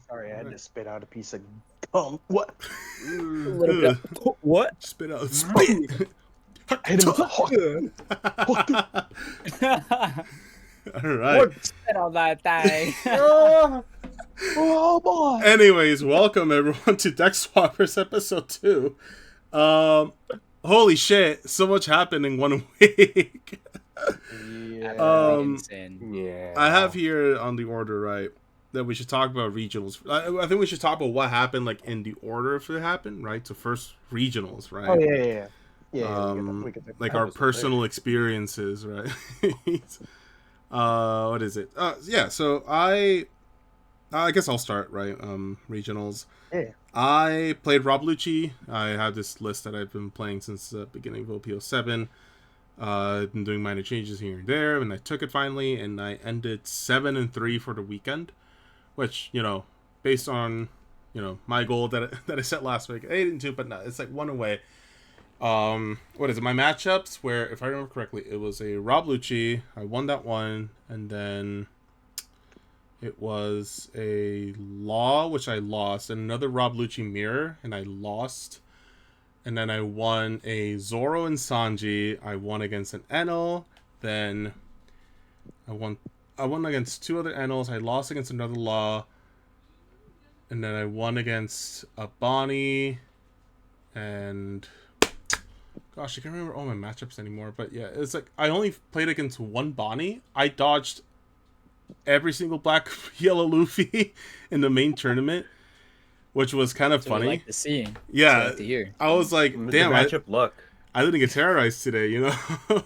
Sorry, I had to spit out a piece of gum. What? A little bit of, what? Spit out. Spit. Hit him with the hot. All right. Spit on that thing. Oh boy. Anyways, welcome everyone to Deck Swabbers episode 2. Holy shit, so much happened in 1 week. Yeah. I have here on the order, right, that we should talk about regionals. I think we should talk about what happened, like, in the order if it happened, right? So first, regionals, right? Oh, yeah. We could like our personal experiences, right? What is it? Yeah, so I guess I'll start, right? Regionals. Yeah. I played Rob Lucci. I have this list that I've been playing since the beginning of OP07. I've been doing minor changes here and there, and I took it finally, and I ended 7-3 for the weekend, which, you know, based on, you know, my goal that I set last week, 8-2, but no, it's like one away. What is it? My matchups, where, if I remember correctly, it was a Rob Lucci. I won that one, and then it was a Law, which I lost, and another Rob Lucci mirror, and I lost. And then I won a Zoro and Sanji. I won against an Enel. Then I won against 2 other Enels. I lost against another Law. And then I won against a Bonnie. And gosh, I can't remember all my matchups anymore. But yeah, it's like I only played against one Bonnie. I dodged every single black yellow Luffy in the main tournament, which was kind of funny. Like to see. Yeah, like to hear. I was like, damn, matchup luck. I didn't get terrorized today, you know.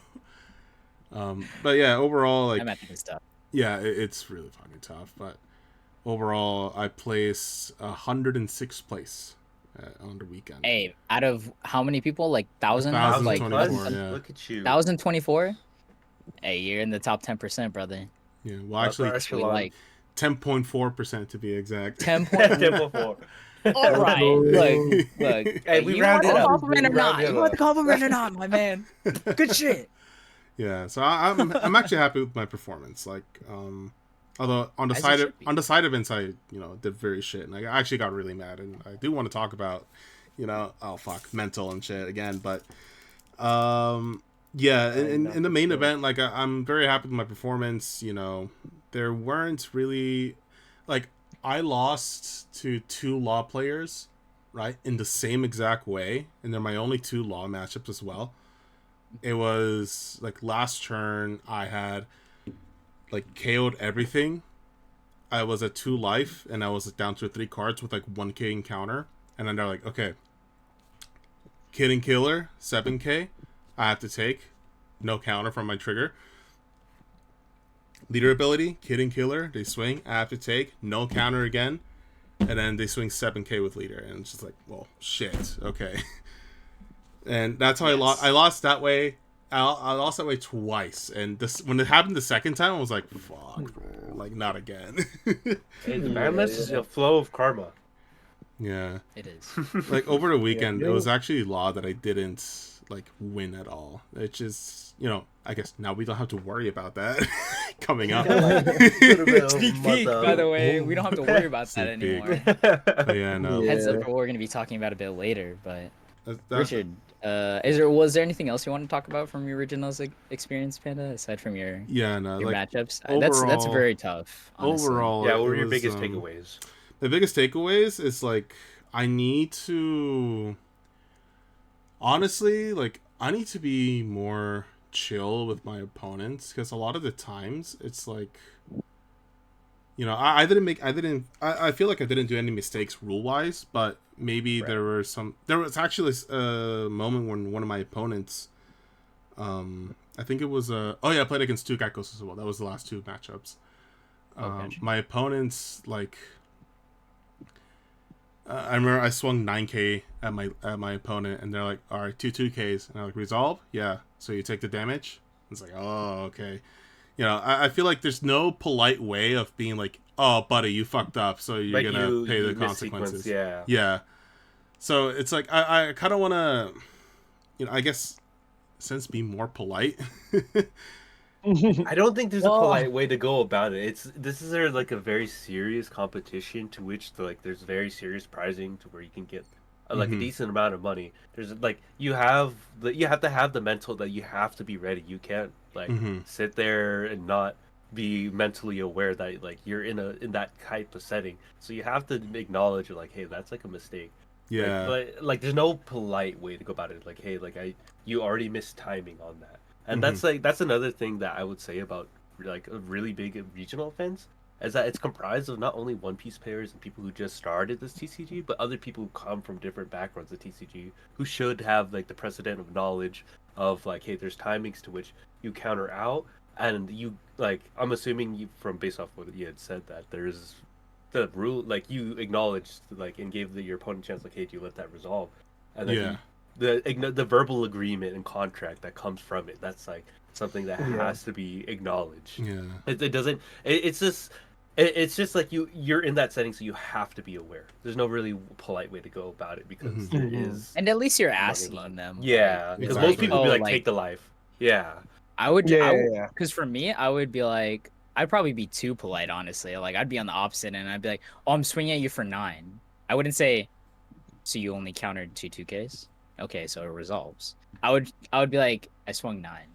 But yeah, overall, like, that matchup is tough. Yeah, it's really fucking tough. But overall, I placed 106th place on the weekend. Hey, out of how many people? Like 1,000? 1,024, like yeah. Look at you. 1,024? Hey, you're in the top 10%, brother. Yeah, well, actually, Actually, like 10.4% to be exact. 10.4. All right, look. Hey, we you want rounded the up. compliment or We not? rounded You want the up. compliment or not, my man? Good shit. Yeah, so I'm actually happy with my performance. Like, although on the As side you of should be. on the side events, I did very shit, and I actually got really mad, and I do want to talk about, mental and shit again, but yeah, in the main event, like I'm very happy with my performance. You know, there weren't really, like, I lost to 2 Law players, right, in the same exact way, and they're my only 2 Law matchups as well. It was like last turn I had like KO'd everything. I was at 2 life and I was down to 3 cards with like 1k encounter, and then they're like, okay, Kid and Killer 7k I have to take, no counter from my trigger. Leader ability, Kid and Killer, they swing, I have to take, no counter again, and then they swing 7k with leader, and it's just like, well, shit, okay. And that's how I lost. I lost that way. I lost that way twice, and this, when it happened the second time, I was like, fuck, man, like, not again. Hey, the Banlist is a flow of karma. Yeah. It is. Like, over the weekend, Yeah. it was actually Law that I didn't, like, win at all. It's just, I guess now we don't have to worry about that coming up. Sneak peek, by the way. We don't have to worry about that Sneak peek. anymore. But yeah, no. Yeah. Heads up for what we're going to be talking about a bit later, but That's, Richard, was there anything else you want to talk about from your originals experience, Panda, aside from your no, like, matchups? That's overall- very tough. Honestly. overall, Yeah, it what were your was, biggest takeaways? The biggest takeaways is, like, I need to be more chill with my opponents, because a lot of the times it's like, I feel like I didn't do any mistakes rule wise, but maybe there was actually a moment when one of my opponents, I think it was I played against 2 Geckos as well. That was the last 2 matchups. My opponents, like, I remember I swung 9k at my opponent, and they're like, all right, 2Ks, and I'm like, resolve? Yeah. So you take the damage? It's like, oh, okay. I feel like there's no polite way of being like, oh, buddy, you fucked up, so you're Like gonna pay the you consequences. missequenced, yeah. Yeah. So it's like, I kind of want to, I guess, since be more polite. I don't think there's a Well, polite way to go about it. This is like a very serious competition to which there's very serious prizing to where you can get like a Mhm. decent amount of money. There's like you have to have the mental that you have to be ready. You can't like Mhm. sit there and not be mentally aware that like you're in that type of setting. So you have to acknowledge like, hey, that's like a mistake. Yeah. Like there's no polite way to go about it. Like, hey, you already missed timing on that. And Mhm. that's another thing that I would say about like a really big regional events is that it's comprised of not only One Piece players and people who just started this TCG, but other people who come from different backgrounds of TCG who should have like the precedent of knowledge of like, hey, there's timings to which you counter out, and you like I'm assuming you from based off what you had said that there's the rule like you acknowledged like and gave your opponent a chance like, hey, do you let that resolve, and then Yeah. the verbal agreement and contract that comes from it, that's like something that Yeah. has to be acknowledged. Yeah. It doesn't it's just like you're in that setting, so you have to be aware. There's no really polite way to go about it because Mhm. there Mhm. is and at least you're money asking involved. them. Yeah, Like, because it's Exactly. most like, people would be oh, like, like take the life. Yeah. Yeah, yeah, yeah. because for me, I would be like, I'd probably be too polite, honestly. Like, I'd be on the opposite, and I'd be like, oh, I'm swinging at you for 9. I wouldn't say, so you only countered 2 2Ks? Okay, so it resolves. I would be like, I swung 9,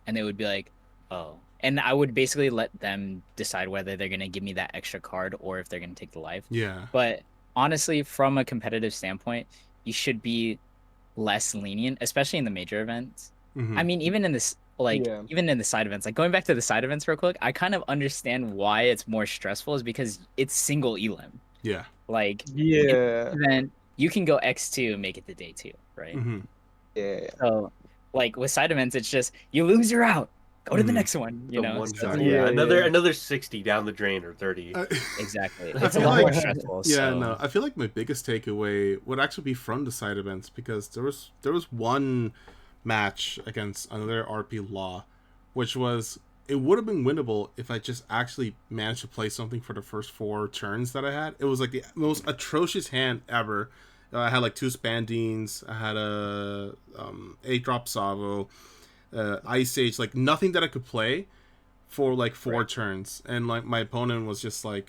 and they would be like, oh, and I would basically let them decide whether they're gonna give me that extra card or if they're gonna take the life. Yeah. But honestly, from a competitive standpoint, you should be less lenient, especially in the major events. I Mhm. mean, even in this, like, Yeah. even in the side events, like going back to the side events real quick, I kind of understand why it's more stressful is because it's single elim. Yeah. Like, in Yeah. an event, you can go X2 and make it to day 2, right? Mhm. Yeah. So, like, with side events, it's just you lose, you're out. Go to the Mhm. next one, The one So it's shot. like, Yeah. Yeah, Another yeah. another 60 down the drain or 30. exactly. I It's a feel lot like more stressful. yeah, So, no. I feel like my biggest takeaway would actually be from the side events because there was one match against another RP Law, which was it would have been winnable if I just actually managed to play something for the first 4 turns that I had. It was like the most atrocious hand ever. I had like 2 Spandines. I had a 8-drop Savo, Ice Age, like nothing that I could play for like 4 turns, and like my opponent was just like,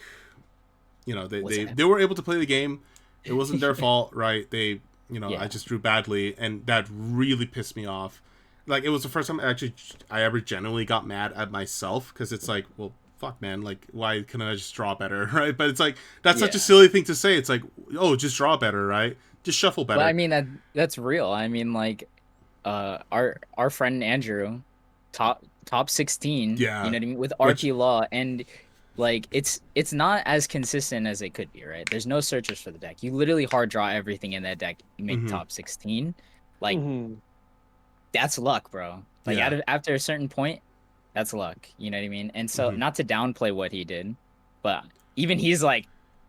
they, what's they that? they were able to play the game. It wasn't their fault, right? They, I Yeah. just drew badly, and that really pissed me off. Like it was the first time I ever genuinely got mad at myself because it's like, well, fuck, man, like why couldn't I just draw better, right? But it's like that's such a Yeah. silly thing to say. It's like, oh, just draw better, right? Just shuffle But I better. mean that's real. I mean, like, our friend Andrew, top 16, you Yeah, know what I mean, with which RP Law, and like it's not as consistent as it could be, right? There's no searches for the deck. You literally hard draw everything in that deck. You make mhm, top 16. Like, Mhm. that's luck, bro. Like, yeah, after a certain point, that's luck. You know what I mean? And so, mhm, not to downplay what he did, but even he's like,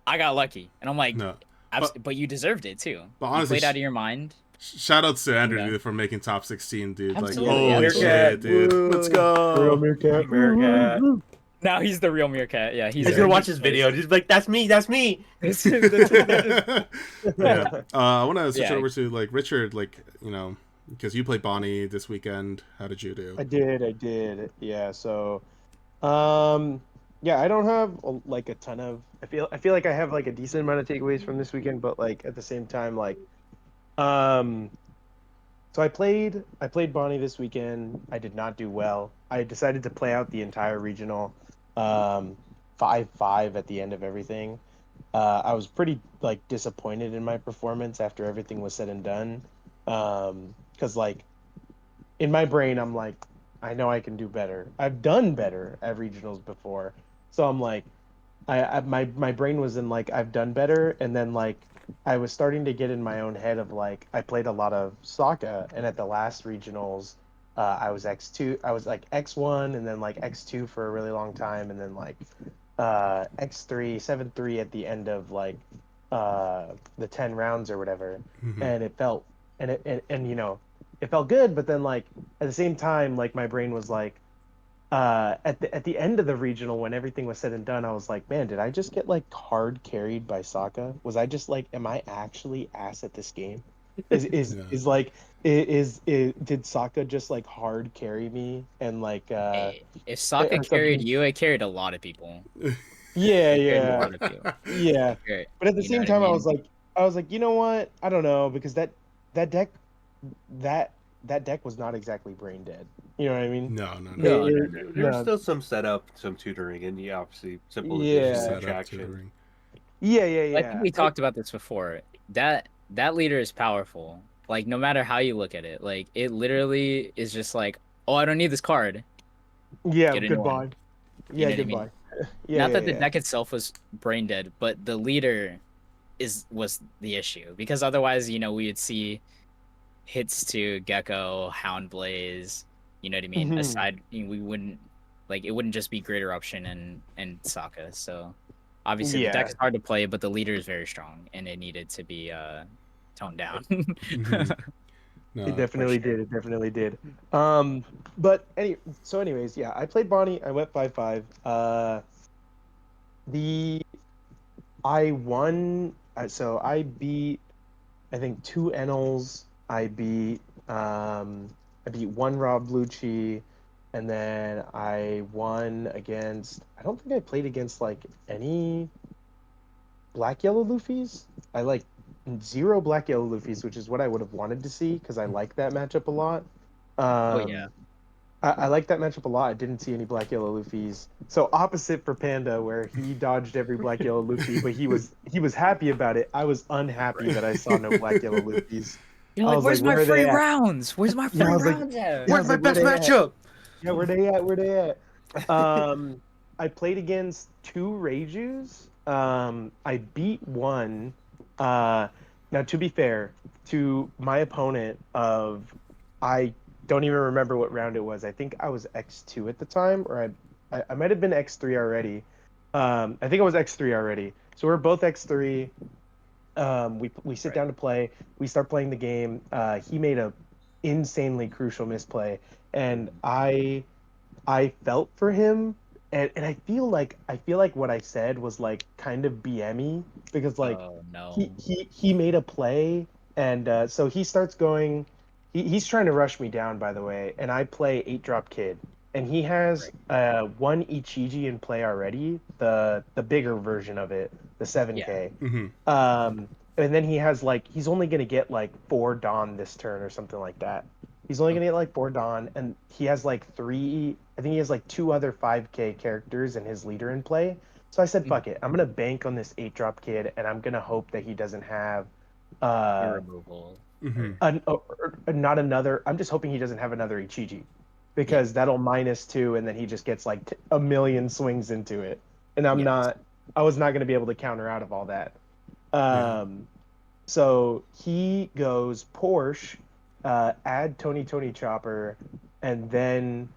I got lucky, and I'm like, no, but but you deserved it too. You honestly, played out of your mind. shout outs to You Andrew, know, dude, for making top 16, dude. Like, absolutely, holy absolutely. shit, dude. Let's Real go. meerkat. Meerkat. Now he's the real meerkat. Yeah, he's He's gonna earned watch his this place. video. Just be like, that's me. That's me. Yeah. I want to switch it Yeah. over to, like, Richard, like, because you played Bonnie this weekend. How did you do? I did. Yeah, so yeah, I don't have like a ton of I feel like I have like a decent amount of takeaways from this weekend, but like at the same time like um so I played Bonnie this weekend. I did not do well. I decided to play out the entire regional 5-5 at the end of everything. I was pretty like disappointed in my performance after everything was said and done. Because like in my brain, I'm like, I know I can do better. I've done better at regionals before, so I'm like, my brain was in like I've done better, and then like I was starting to get in my own head of like I played a lot of Sokka, and at the last regionals, I was X2, I was like X1, and then like X2 for a really long time, and then like X3, 7-3 at the end of like the 10 rounds or whatever, Hmm. and it felt and it felt good, but then like at the same time like my brain was like at the end of the regional when everything was said and done, I was like, man, did I just get like hard carried by Sokka? Was I just like, am I actually ass at this game? Yeah. is like did Sokka just like hard carry me and like Hey, if Sokka or carried something? you, it carried a lot of people. Yeah, It carried a yeah, lot of people. yeah. Carried, But at the you know same what I time, mean? I was like, you know what? I don't know because that deck that that deck was not exactly brain dead. You know what I mean? No, no, no. No, no, no. There was No, still some setup, some tutoring, and yeah, obviously simple additions, yeah, Setup subtraction. tutoring. yeah, yeah, I think yeah. we talked about this before. That leader is powerful. Like no matter how you look at it, like it literally is just like, oh, I don't need this card. Yeah, Get a new one. goodbye. You Yeah, know what I mean? goodbye. Yeah, Not yeah, that the yeah. deck itself was brain dead, but the leader was the issue because otherwise, we would see hits to Gecko, Hound Blaze. You know what I mean? Mhm. Aside, we wouldn't like it wouldn't just be Greater Option and Sokka. So obviously the deck Yeah, is hard to play, but the leader is very strong and it needed to be toned down. Hmm. it No. For definitely sure. did. It definitely did. But anyways, yeah, I played Bonnie. I went 5-5. The I won. So I beat I think two Enels. I beat one Rob Lucci, and then I won against. I don't think I played against like any black yellow Luffy's. I like zero black yellow Luffy's, which is what I would have wanted to see because I like that matchup a lot. Oh yeah. Um, I like that matchup a lot. I didn't see any black yellow Luffy's. So opposite for Panda, where he dodged every black yellow Luffy, but he was happy about it. I was unhappy that I saw no black yellow Luffy's. You're I like, was like, where's my where are free they at? rounds? Where's my Yeah, I free was like, rounds at? yeah, I Where's was my like, where best they at? matchup? Yeah, where they at? Where they at? I played against two Reijus. I beat one. Uh, Now to be fair to my opponent I don't even remember what round it was. I think I was X2 at the time, or I might have been X3 already. I think I was X3 already. So we're both X3. We sit Right. down to play. We start playing the game. He made a insanely crucial misplay, and I felt for him, and I feel like what I said was like kind of BME because like Oh he no. he he made a play, and so he starts going. He's trying to rush me down, by the way, and I play 8-drop kid, and he has Right. one Ichiji in play already, the bigger version of it, the Yeah. 7K. Hmm. Um, and then he has like he's only gonna get like 4 Dawn this turn or something like that. He's only gonna Okay. get like 4 Dawn, and he has like three. I think he has like two other 5K characters and his leader in play. So I said, Mhm. "Fuck it, I'm gonna bank on this 8-drop kid, and I'm gonna hope that he doesn't have A uh removal. Hmm. Or not another. I'm just hoping he doesn't have another Ichiji, yeah. because that'll -2, and then he just gets like a million swings into it, and Yes. I was not gonna be able to counter out of all that. Yeah. Um, so he goes Porsche, add Tony Chopper, and then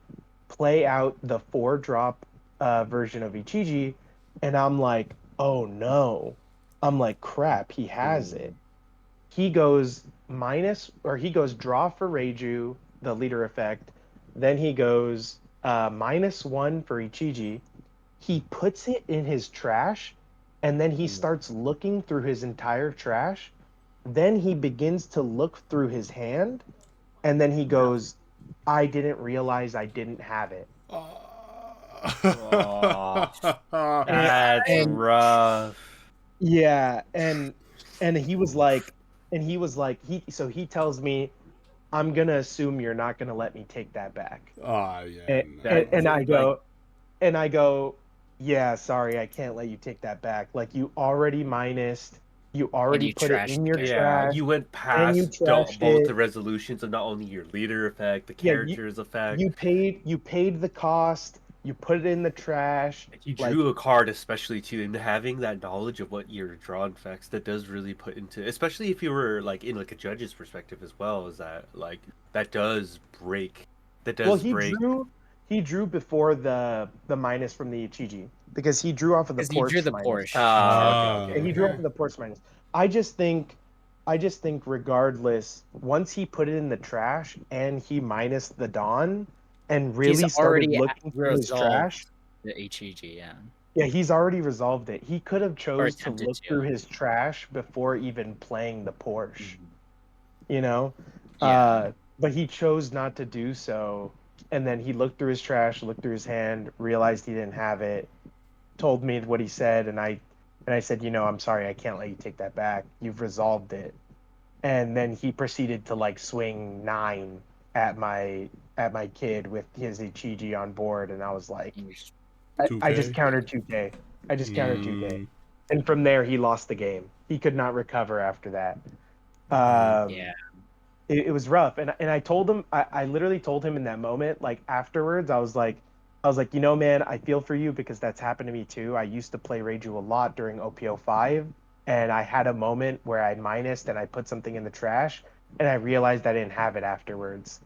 play out the 4-drop version of Ichiji. And I'm like, oh no. I'm like, crap, he has it. Mm. He goes he goes draw for Reiju, the leader effect. Then he goes -1 for Ichiji. He puts it in his trash, and then he Mm. starts looking through his entire trash. Then he begins to look through his hand, and then he No. goes, I didn't realize I didn't have it. Oh, And, that's and rough. yeah, and he was like, he tells me, I'm gonna assume you're not gonna let me take that back. Oh yeah, And, no. and, That's and I like go, and I go, yeah, sorry, I can't let you take that back. Like you And already you put it trashed in the your game. yeah, trash, you went and you past trashed both it. the resolutions of not only your leader effect, the Yeah, characters effect. you paid the cost, you put it in the trash. Like, you Like, drew a card, especially too, and having that knowledge of what your drawn effects that does really put into, especially if you were like in like a judge's perspective as well, is that like that does break, that well, does break. he drew before the minus from the Ichiji because he drew off of the Because you drew Porsche the minus. Porsche. Ah, Yeah. okay, Oh, Yeah, okay, he okay. drew off okay. of the Porsche minus. I just think, regardless, once he put it in the trash and he minus the Dawn and He's really started already looking through his trash, resolved the HEG, yeah. yeah, he's already resolved it. He could have Or chose to attempted look through to. his trash before even playing the Porsche. Mhm. you know. Yeah. But he chose not to do so, and then he looked through his trash, looked through his hand, realized he didn't have it, told me what he said, and I said, I'm sorry, I can't let you take that back. You've resolved it. And then he proceeded to like swing 9 at my kid with his Ichiji on board, and I was like, I just 2K. countered 2K. I just countered 2K. Mm, And from there, he lost the game. He could not recover after that. right. Yeah. It was rough. And I told him, I literally told him in that moment, like afterwards, I was like, man, I feel for you because that's happened to me too. I used to play Reiju a lot during OP05, and I had a moment where I minused and I put something in the trash, and I realized I didn't have it afterwards.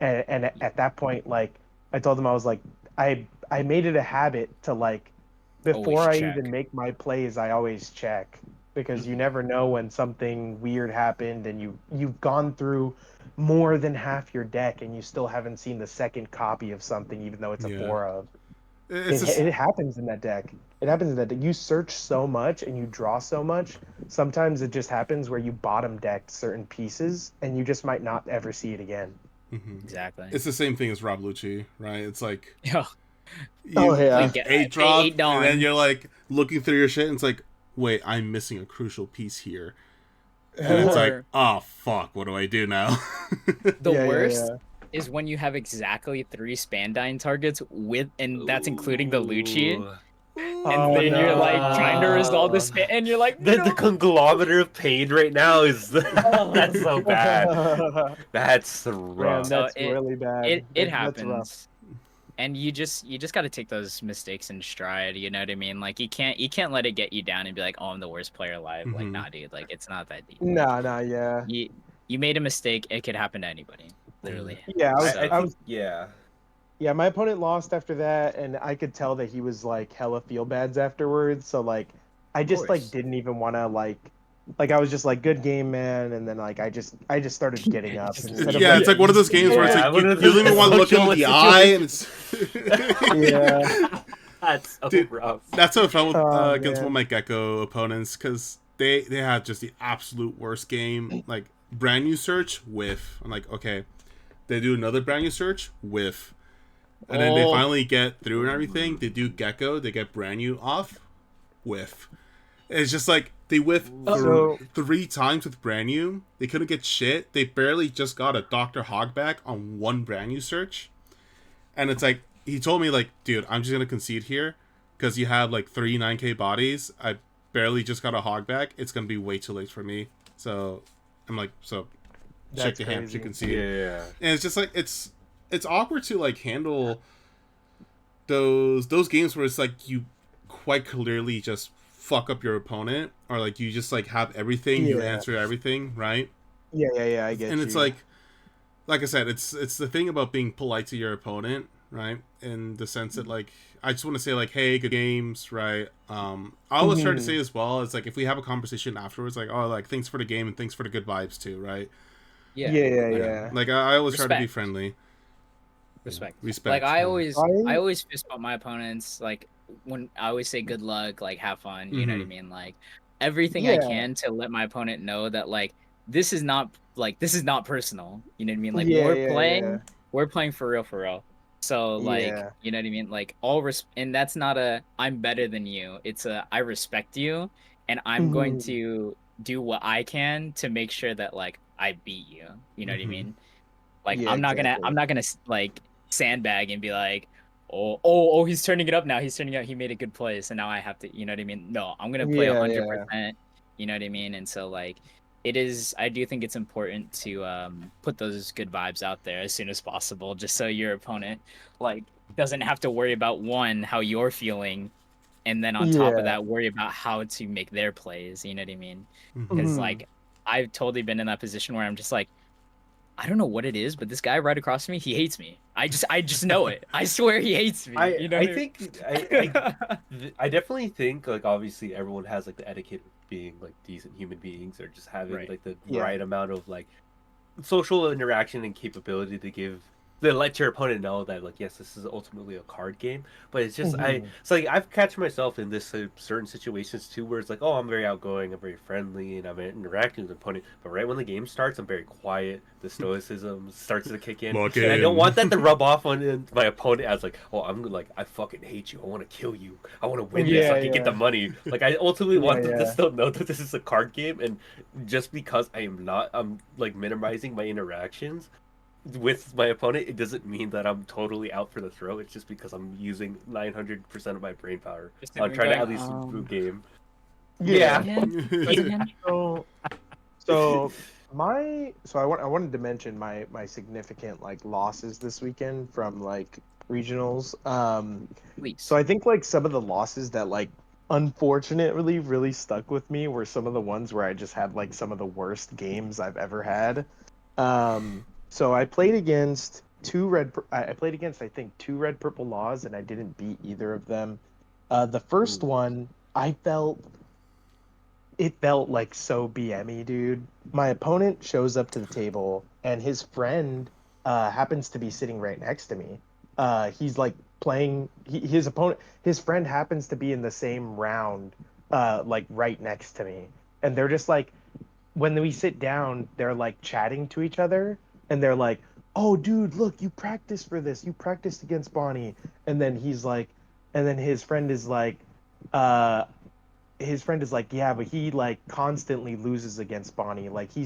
And at that point, like I told him, I was like, I made it a habit to like Always before I check. even make my plays, I always check because you Mhm. never know when something weird happened and you've gone through more than half your deck and you still haven't seen the second copy of something, even though it's a Yeah. four of. It's It just it happens in that deck. It happens in that deck. You search so much and you draw so much. Sometimes it just happens where you bottom decked certain pieces and you just might not ever see it again. mhm. Exactly. It's the same thing as Rob Lucci, right? It's like Yeah. Oh you yeah. Like eight drop, eight and then Dawn. you're like looking through your shit, and it's like, wait, I'm missing a crucial piece here, and it's like, Or oh fuck, what do I do now? the Yeah, yeah, worst yeah. is when you have exactly 3 Spandine targets with, and that's including the Lucci, Ooh. and Oh then you're Ooh. like trying to resolve the No. span, and you're like, The no. conglomerate of pain right now is that's so bad. Yeah. That's Man, rough. So that's really bad. it That's rough. happens, and you just got to take those mistakes in stride. You know what I mean? Like you can't let it get you down and be like, oh, I'm the worst player alive. Like, Mhm. nah, dude. Like, it's not that deep. Like, No, no, yeah. you made a mistake. It could happen to anybody, Yeah. literally. Yeah, I was I I So think was yeah. yeah, my opponent lost after that and I could tell that he was like hella feel bads afterwards, so like I of just like course. didn't even want to like I was just like good game, man, and then like I just started getting up instead of Yeah, like it's Yeah, like you one of just those couldn't games get where it's up. Yeah, like one of you those don't even want to look him in social the eye, and situations. it's yeah. That's so dude. rough. That's how I felt with, Oh against one of man. my Gecko opponents because they had just the absolute worst game. Like brand new search whiff. I'm like, okay, they do another brand new search whiff, and then they Oh, finally get through and everything. They do Gecko, they get brand new off whiff. It's just like they whiff So 3 times with brand new. They couldn't get shit. They barely just got a Dr. Hogback on one brand new search. And it's like, he told me, like, dude, I'm just going to concede here because you have like 9K bodies. I barely just got a Hogback. It's going to be way too late for me. So I'm like, so check that's your hand, you crazy. concede. Yeah. And it's just like, it's awkward to like handle those games where it's like you quite clearly just fuck up your opponent or like you just like have everything, you Yeah. answer everything, right? Yeah, yeah, yeah, I And get it's you. like I said, it's the thing about being polite to your opponent, right? In the sense that like I just want to say like, hey, good games, right? I always try to Mhm. say as well, it's like if we have a conversation afterwards, like, oh, like thanks for the game and thanks for the good vibes too, right? yeah. Yeah, yeah, Yeah, yeah. like I always try to be Respect. friendly. Yeah. Respect. Like Respect, I yeah. always I I always fist bump my opponents. Like when I always say good luck, like have fun, you know what I Mm-hmm. mean? Like everything I yeah. can to let my opponent know that this is not personal. You know what I mean? Like Yeah, yeah, yeah. we're playing for real for real. So like, Yeah. you know what I mean? Like and that's not a I'm better than you. It's a I respect you and I'm going Mhm. to do what I can to make sure that like I beat you. You know what I Mm-hmm. mean? Like Yeah, I'm exactly. not gonna like sandbag and be like, oh, he's turning it up now. He's turning it up. He made a good play, so now I have to, you know what I mean? No, I'm gonna play Yeah, yeah. 100%. You know what I mean? And so like, it is. I do think it's important to put those good vibes out there as soon as possible, just so your opponent like doesn't have to worry about one how you're feeling, and then on top of Yeah. that, worry about how to make their plays. You know what I mean? Mm-hmm. Because Mhm. like I've totally been in that position where I'm just like I don't know what it is, but this guy right across from me, he hates me. I just know it. I swear he hates me. I You know I what think I mean? I definitely think like obviously everyone has like the etiquette of being like decent human beings or just having Right. like the Yeah. right amount of like social interaction and capability to give to let your opponent know that like yes, this is ultimately a card game. But it's just Mhm. it's like I've catch myself in this certain situations too, where it's like, oh, I'm very outgoing, I'm very friendly, and I'm interacting with the opponent. But right when the game starts, I'm very quiet. The stoicism starts to kick in, Lock and I don't in. want that to rub off on my opponent as like, oh, I'm like I fucking hate you. I want to kill you. I want to win this so Yeah, I can get the yeah, money. Like I ultimately yeah, want them to yeah. still know that this is a card game, and just because I'm like minimizing my interactions with my opponent, it doesn't mean that I'm totally out for the throw. It's just because I'm using 900% of my brain power Just on everyone trying to going, at least boot game. Yeah. yeah, But yeah. so so I wanted to mention my significant like losses this weekend from like regionals. So Please. I think like some of the losses that like unfortunately really stuck with me were some of the ones where I just had like some of the worst games I've ever had. So I played against I played against I think two red purple laws and I didn't beat either of them. The first Ooh. one I felt it felt like so BME, dude. My opponent shows up to the table, and his friend happens to be sitting right next to me. He's like playing. His opponent, his friend happens to be in the same round, like right next to me, and they're just like, when we sit down, they're like chatting to each other, and they're like, "Oh, dude, look, you practiced for this. You practiced against Bonnie." And then he's like, and then uh, his friend is like, yeah, but he like constantly loses against Bonnie. Like he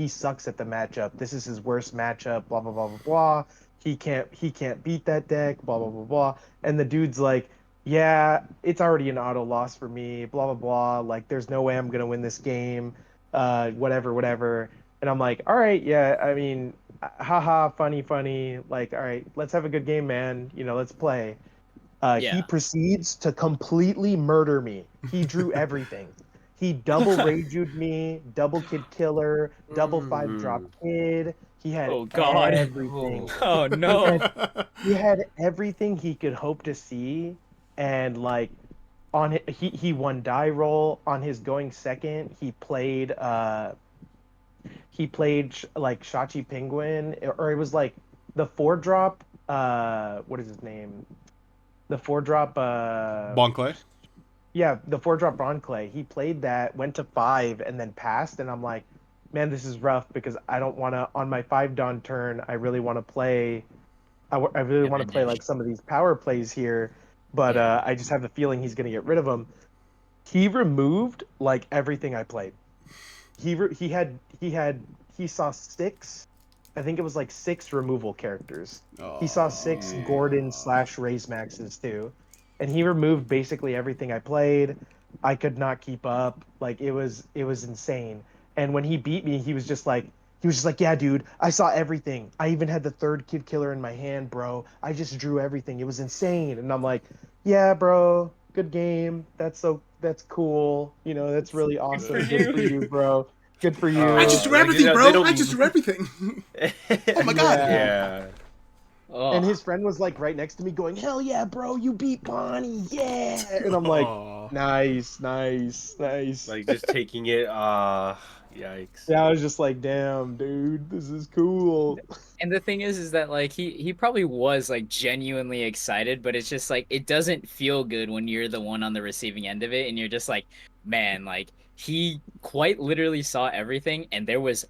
sucks at the matchup. This is his worst matchup. Blah blah blah blah blah. He can't beat that deck. Blah blah blah blah. And the dude's like, yeah, it's already an auto loss for me. Blah blah blah. Like there's no way I'm gonna win this game. Whatever whatever. And I'm like, all right, yeah. I mean, haha, funny funny. Like, all right, let's have a good game, man. Let's play. He Yeah. proceeds to completely murder me. He drew everything. He double Raged me, double Kid Killer, double five drop Mm. Kid. He had Oh God. everything. Oh. Oh He no. had he had everything he could hope to see, and like he won die roll on his going second. He played like Shachi Penguin, or it was like the four drop. What is his name? The four drop Bon Clay. yeah, the four drop Bron Clay. He played that, went to five, and then passed. And I'm like, man, this is rough because I don't want to on my five Dawn turn. I really want to play. I really want to play Avenged. like some of these power plays here, but Yeah. I just have the feeling he's gonna get rid of them. He removed like everything I played. He saw six. I think it was like six removal characters. He saw six Gordon slash Raise Maxes too, and he removed basically everything I played. I could not keep up. Like it was insane. And when he beat me, he was just like, yeah, dude, I saw everything. I even had the third Kid Killer in my hand, bro. I just drew everything. It was insane. And I'm like, yeah, bro, good game. That's cool. That's really Good for awesome. Good for you. you, bro. Good for I just you. drew Like everything, they bro. don't I just mean. drew everything. Oh my god. Yeah. Yeah. And Oh. his friend was like right next to me going, hell yeah, bro, you beat Bonnie. Yeah. And I'm like, Oh. nice, nice, nice. Like just taking it. Yikes. Yeah, I was just like, damn, dude, this is cool. And the thing is that like he probably was like genuinely excited, but it's just like it doesn't feel good when you're the one on the receiving end of it, and you're just like, man, like he quite literally saw everything, and there was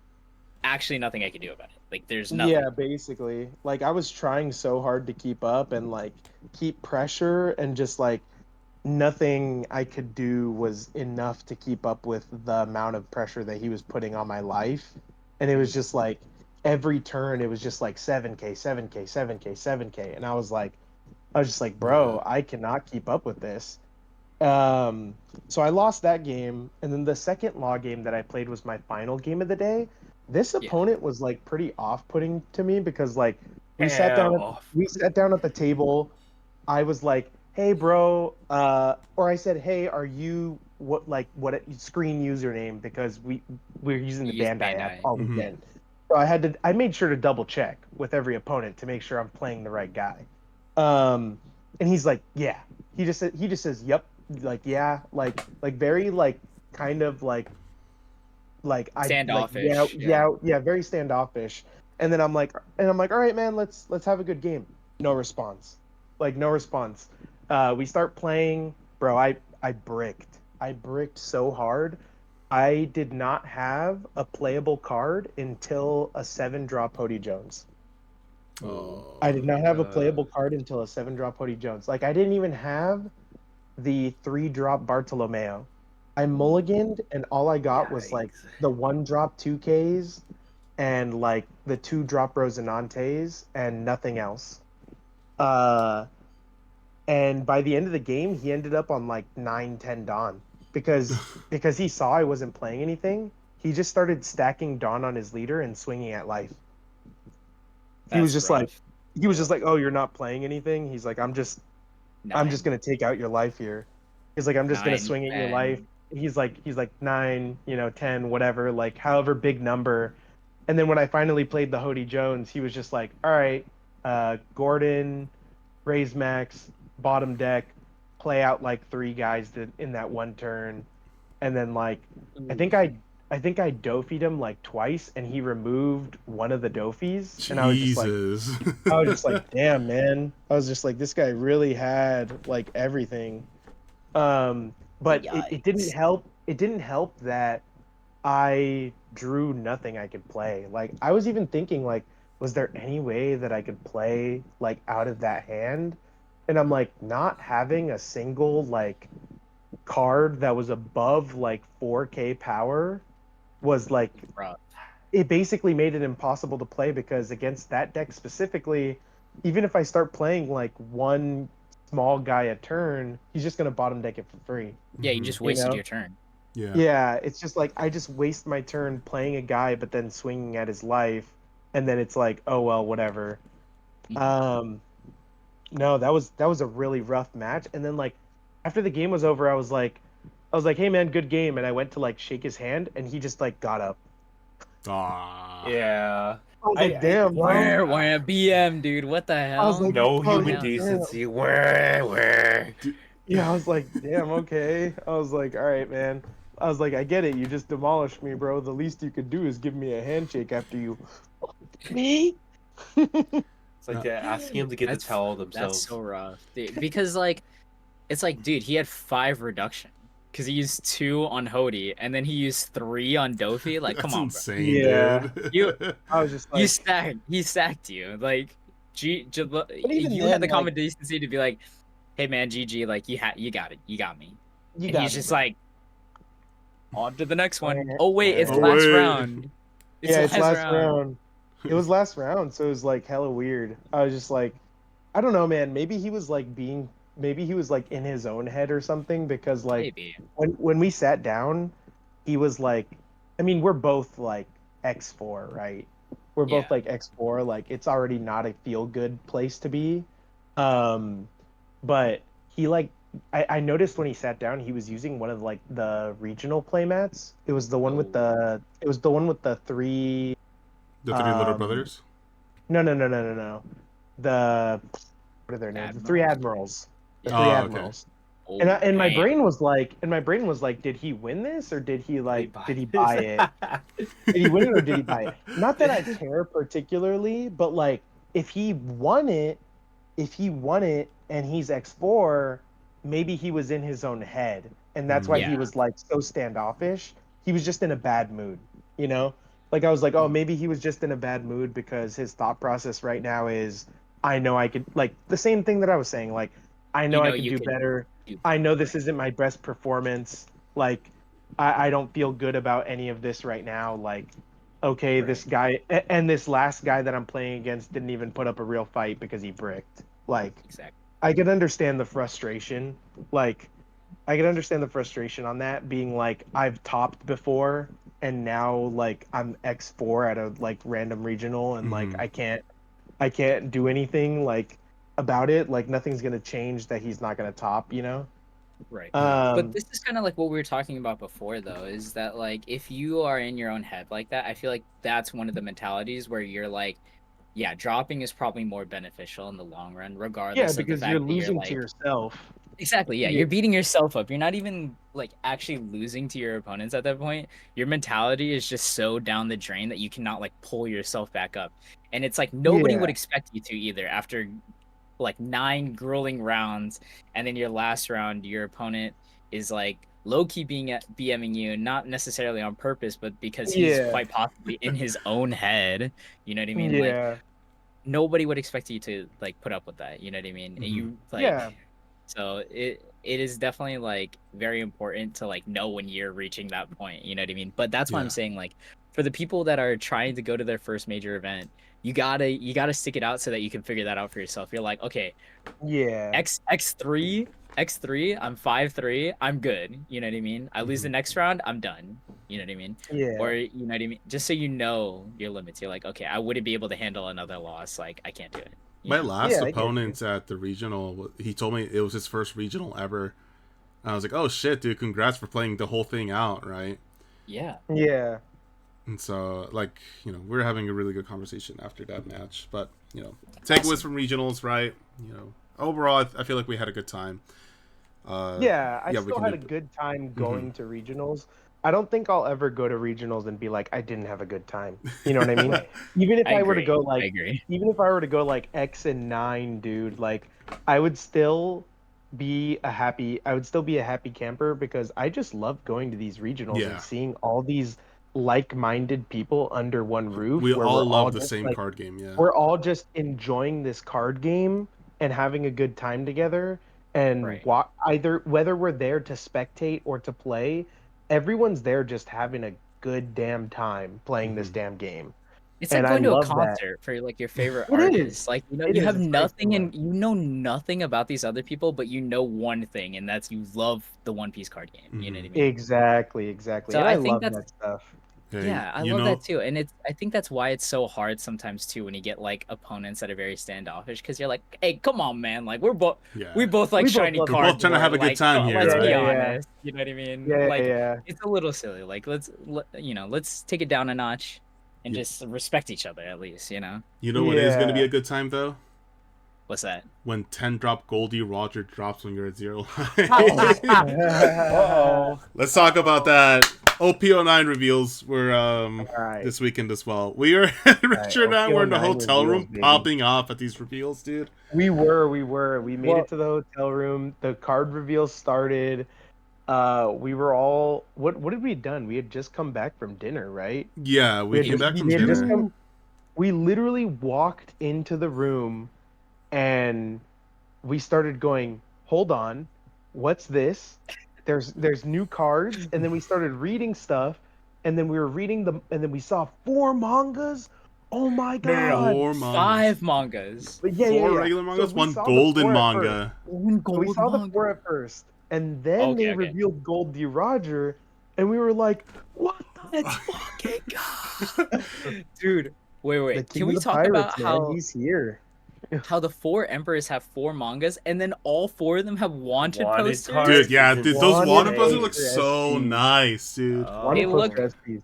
actually nothing I could do about it. Like there's nothing. Yeah, basically. Like I was trying so hard to keep up and like keep pressure and just like nothing I could do was enough to keep up with the amount of pressure that he was putting on my life. And it was just like every turn it was just like 7K, 7K, 7K, 7K. And I was just like, Yeah. bro, I cannot keep up with this. Um, so I lost that game, and then the second law game that I played was my final game of the day. This Yeah. opponent was like pretty off-putting to me because like we sat Hell down at off. we sat down at the table. I was like, "Hey, bro," or I said, "Hey, are you what screen username?" Because we're using the He used Bandai app Bandai. all Mm-hmm. weekend. So I made sure to double check with every opponent to make sure I'm playing the right guy. Um, and he's like, "Yeah." He just says, "Yep." Like, yeah, like very like kind of like yeah, Standoffish. Yeah. yeah, yeah, very standoffish. And then I'm like, all right, man, let's have a good game. No response. Like no response. We start playing, bro. I bricked. I bricked so hard. I did not have a playable card until a 7-drop Hody Jones. Oh, I did not have a Uh, playable card until a 7-drop Hody Jones. Like I didn't even have the 3-drop Bartolomeo. I mulliganed and all I got was like yikes. the 1-drop 2Ks and like the 2-drop Rosinantes and nothing else. Uh, and by the end of the game, he ended up on like 9-10 Dawn because he saw I wasn't playing anything. He just started stacking Dawn on his leader and swinging at life. He was That's just like, rough. he was Yeah. just like, oh, you're not playing anything. He's like, I'm just 9. gonna take out your life here. He's like, I'm just gonna 9, swing at your life. and He's like 9, 10, whatever, like however big number. And then when I finally played the Hody Jones, he was just like, all right, Gordon, raise max, bottom deck, play out like 3 guys in that one turn, and then like I think I I think I Dofied him like twice, and he removed one of the Dofies, and Jesus. I was just like, damn, man. I was just like, this guy really had like everything. But it didn't yikes. help. It didn't help that I drew nothing I could play. Like I was even thinking like, was there any way that I could play like out of that hand? And I'm like, not having a single like card that was above like 4K power was like Rough. it basically made it impossible to play because against that deck specifically, even if I start playing like one small guy a turn, he's just gonna bottom deck it for free. Yeah, you just You wasted know? your turn. Yeah. Yeah, it's just like I just waste my turn playing a guy, but then swinging at his life, and then it's like, oh well, whatever. Mhm. Um, no, that was a really rough match. And then like after the game was over, I was like, hey man, good game, and I went to like shake his hand, and he just like got up. Ah. Yeah. I was like, I damn, bro. Where BM, dude? What the I was hell? like, no I was human like, Yeah. damn. decency. Where? D- Yeah, I was like, damn, okay. I was like, all right, man. I was like, I get it. You just demolished me, bro. The least you could do is give me a handshake after you me. It's like they're asking him to get the That's towel that's themselves. so rough, dude. Because like, it's like, dude, he had 5 reduction because he used 2 on Hody and then he used 3 on Dofi. Like, come That's on, bro. insane, Yeah, dude. You I was just you like, stacked. He stacked you. Like, but even you had then, the like, common decency to be like, hey man, GG, like you got it, you got me. you And he's got me, just bro. like, on to the next one. Eh, Oh wait, it's Oh eh. last wait. round. It's Yeah, it's last last round. round. It was last round, so it was like hella weird. I was just like, I don't know, man. Maybe he was like in his own head or something because like Maybe. when we sat down, he was like, I mean, we're both like X4, right? We're both Yeah. like X4, like it's already not a feel good place to be. Um, but he like I noticed when he sat down, he was using one of like the regional playmats. Oh, It was the one with the three The three little um brothers. no. The what are their names? The three Admirals. admirals. The three Oh, okay. admirals. And Oh and damn. my brain was like, did he win this or did he buy did he this? buy it? Did he win it or did he buy it? Not that I care particularly, but like if he won it, and he's X4, maybe he was in his own head. And that's why he Yeah. was like so standoffish. He was just in a bad mood, you know? Like I was like, oh, maybe he was just in a bad mood because his thought process right now is I know I could like the same thing that I was saying, like I You know I know could you do could better. do I better, know this right? isn't my best performance. Like I don't feel good about any of this right now. Like okay, Right. this guy and this last guy that I'm playing against didn't even put up a real fight because he bricked. Like Exactly. I can understand the frustration. Like I can understand the frustration on that being like I've topped before and now like I'm X4 at a like random regional and like Mm-hmm. I can't do anything like about it. Like nothing's gonna change that he's not gonna top, you know? Right. Yeah. But Um this is kind of like what we were talking about before, though, is that like if you are in your own head like that, I feel like that's one of the mentalities where you're like, yeah, dropping is probably more beneficial in the long run, yeah, regardless of the because you're fact that you're losing to like, yourself. Exactly, yeah. Yeah. You're beating yourself up. You're not even like actually losing to your opponents at that point. Your mentality is just so down the drain that you cannot like pull yourself back up. And it's like nobody would Yeah. expect you to either after like 9 grueling rounds, and then your last round, your opponent is like low key being at BMing you, not necessarily on purpose, but because he's Yeah. quite possibly in his own head. You know what I mean? Like Yeah. nobody would expect you to like put up with that. You know what I mean? And Mhm. you like Yeah. so it is definitely like very important to like know when you're reaching that point, you know what I mean? But that's why I'm Yeah. saying like for the people that are trying to go to their first major event, you gotta stick it out so that you can figure that out for yourself. You're like, okay, Yeah. X3, I'm 5'3", I'm good. You know what I mean? I lose the Mhm. next round, I'm done. You know what I mean? Or Yeah. you know what I mean? Just so you know your limits. You're like, okay, I wouldn't be able to handle another loss. Like I can't do it. You My know? last Yeah, I get you. opponent at the regional, he told me it was his first regional ever. And I was like, "Oh shit, dude! Congrats for playing the whole thing out, right?" Yeah. Yeah. And so, like, we were having a really good conversation after that match. But takeaways Awesome. from regionals, right? Overall, I feel like we had a good time. Yeah, I Yeah, we still can had do. a good time Mhm. going to regionals. I don't think I'll ever go to regionals and be like, I didn't have a good time. You know what I mean? Right. Even if I I were to agree. go I like, agree. even if I were to go like X and 9, dude, like I would still I would still be a happy camper because I just love going to these regionals and Yeah, seeing all these like-minded people under one roof we where all we're all love the just same like card game. Yeah. we're all just enjoying this card game and having a good time together and Right. either whether we're there to spectate or to play, everyone's there just having a good damn time playing this Hmm. damn game. It's like And I going to a love that. concert for like your favorite It is. artist. Like, It you is. have It's very nothing similar. and you know nothing about these other people, but you know one thing, and that's you love the One Piece card game. You know Hmm. what I mean? Exactly, exactly. So And I I think love that's that stuff. Hey, yeah, I love that too. And I think that's why it's so hard sometimes too when you get like opponents that are very standoffish because you're like, hey, come on, man. Like we yeah, both like We both shiny love we're both card trying to have lore. a good Like, time here, let's Yeah, be right? yeah, yeah. honest. You know what I mean? Yeah, Like yeah. it's a little silly. Like let's take it down a notch and You, just respect each other at least, you know? you know what is going to be Yeah. a good time though? What's that? When 10 drop Goldie Roger drops when you're at 0 Oh, life. uh-oh. Let's talk about that. OP09 reveals were All right. this weekend as well. We are All right. Richard and I were in the OP09 hotel reveals, room baby. popping off at these reveals, dude. We made Well, it to the hotel room. The card reveal started. We were all what had we done? We had just come back from dinner, right? Yeah, we came back from We had just dinner. come we literally walked into the room and we started going, "Hold on. What's this? There's new cards." And then we started reading stuff and then we were reading them and then we saw four mangas. Oh my no. God. 4 mangas. 5 mangas. But yeah, yeah, Four yeah. regular So mangas, we one saw the golden four at first. manga. One So we gold saw the manga. four at first, and then they Okay, okay. revealed Gold D. Roger, and we were like, "What the Let's fucking go. Dude, the wait. Can King of we the talk about Pirates, man? He's here." how the four emperors have 4 mangas and then all four of them have wanted Wanted posters? Dude, cards yeah, is dude, those Wanted water posters insane. look poster so SPs. nice, dude. They Wanted look Oh, poster SPs.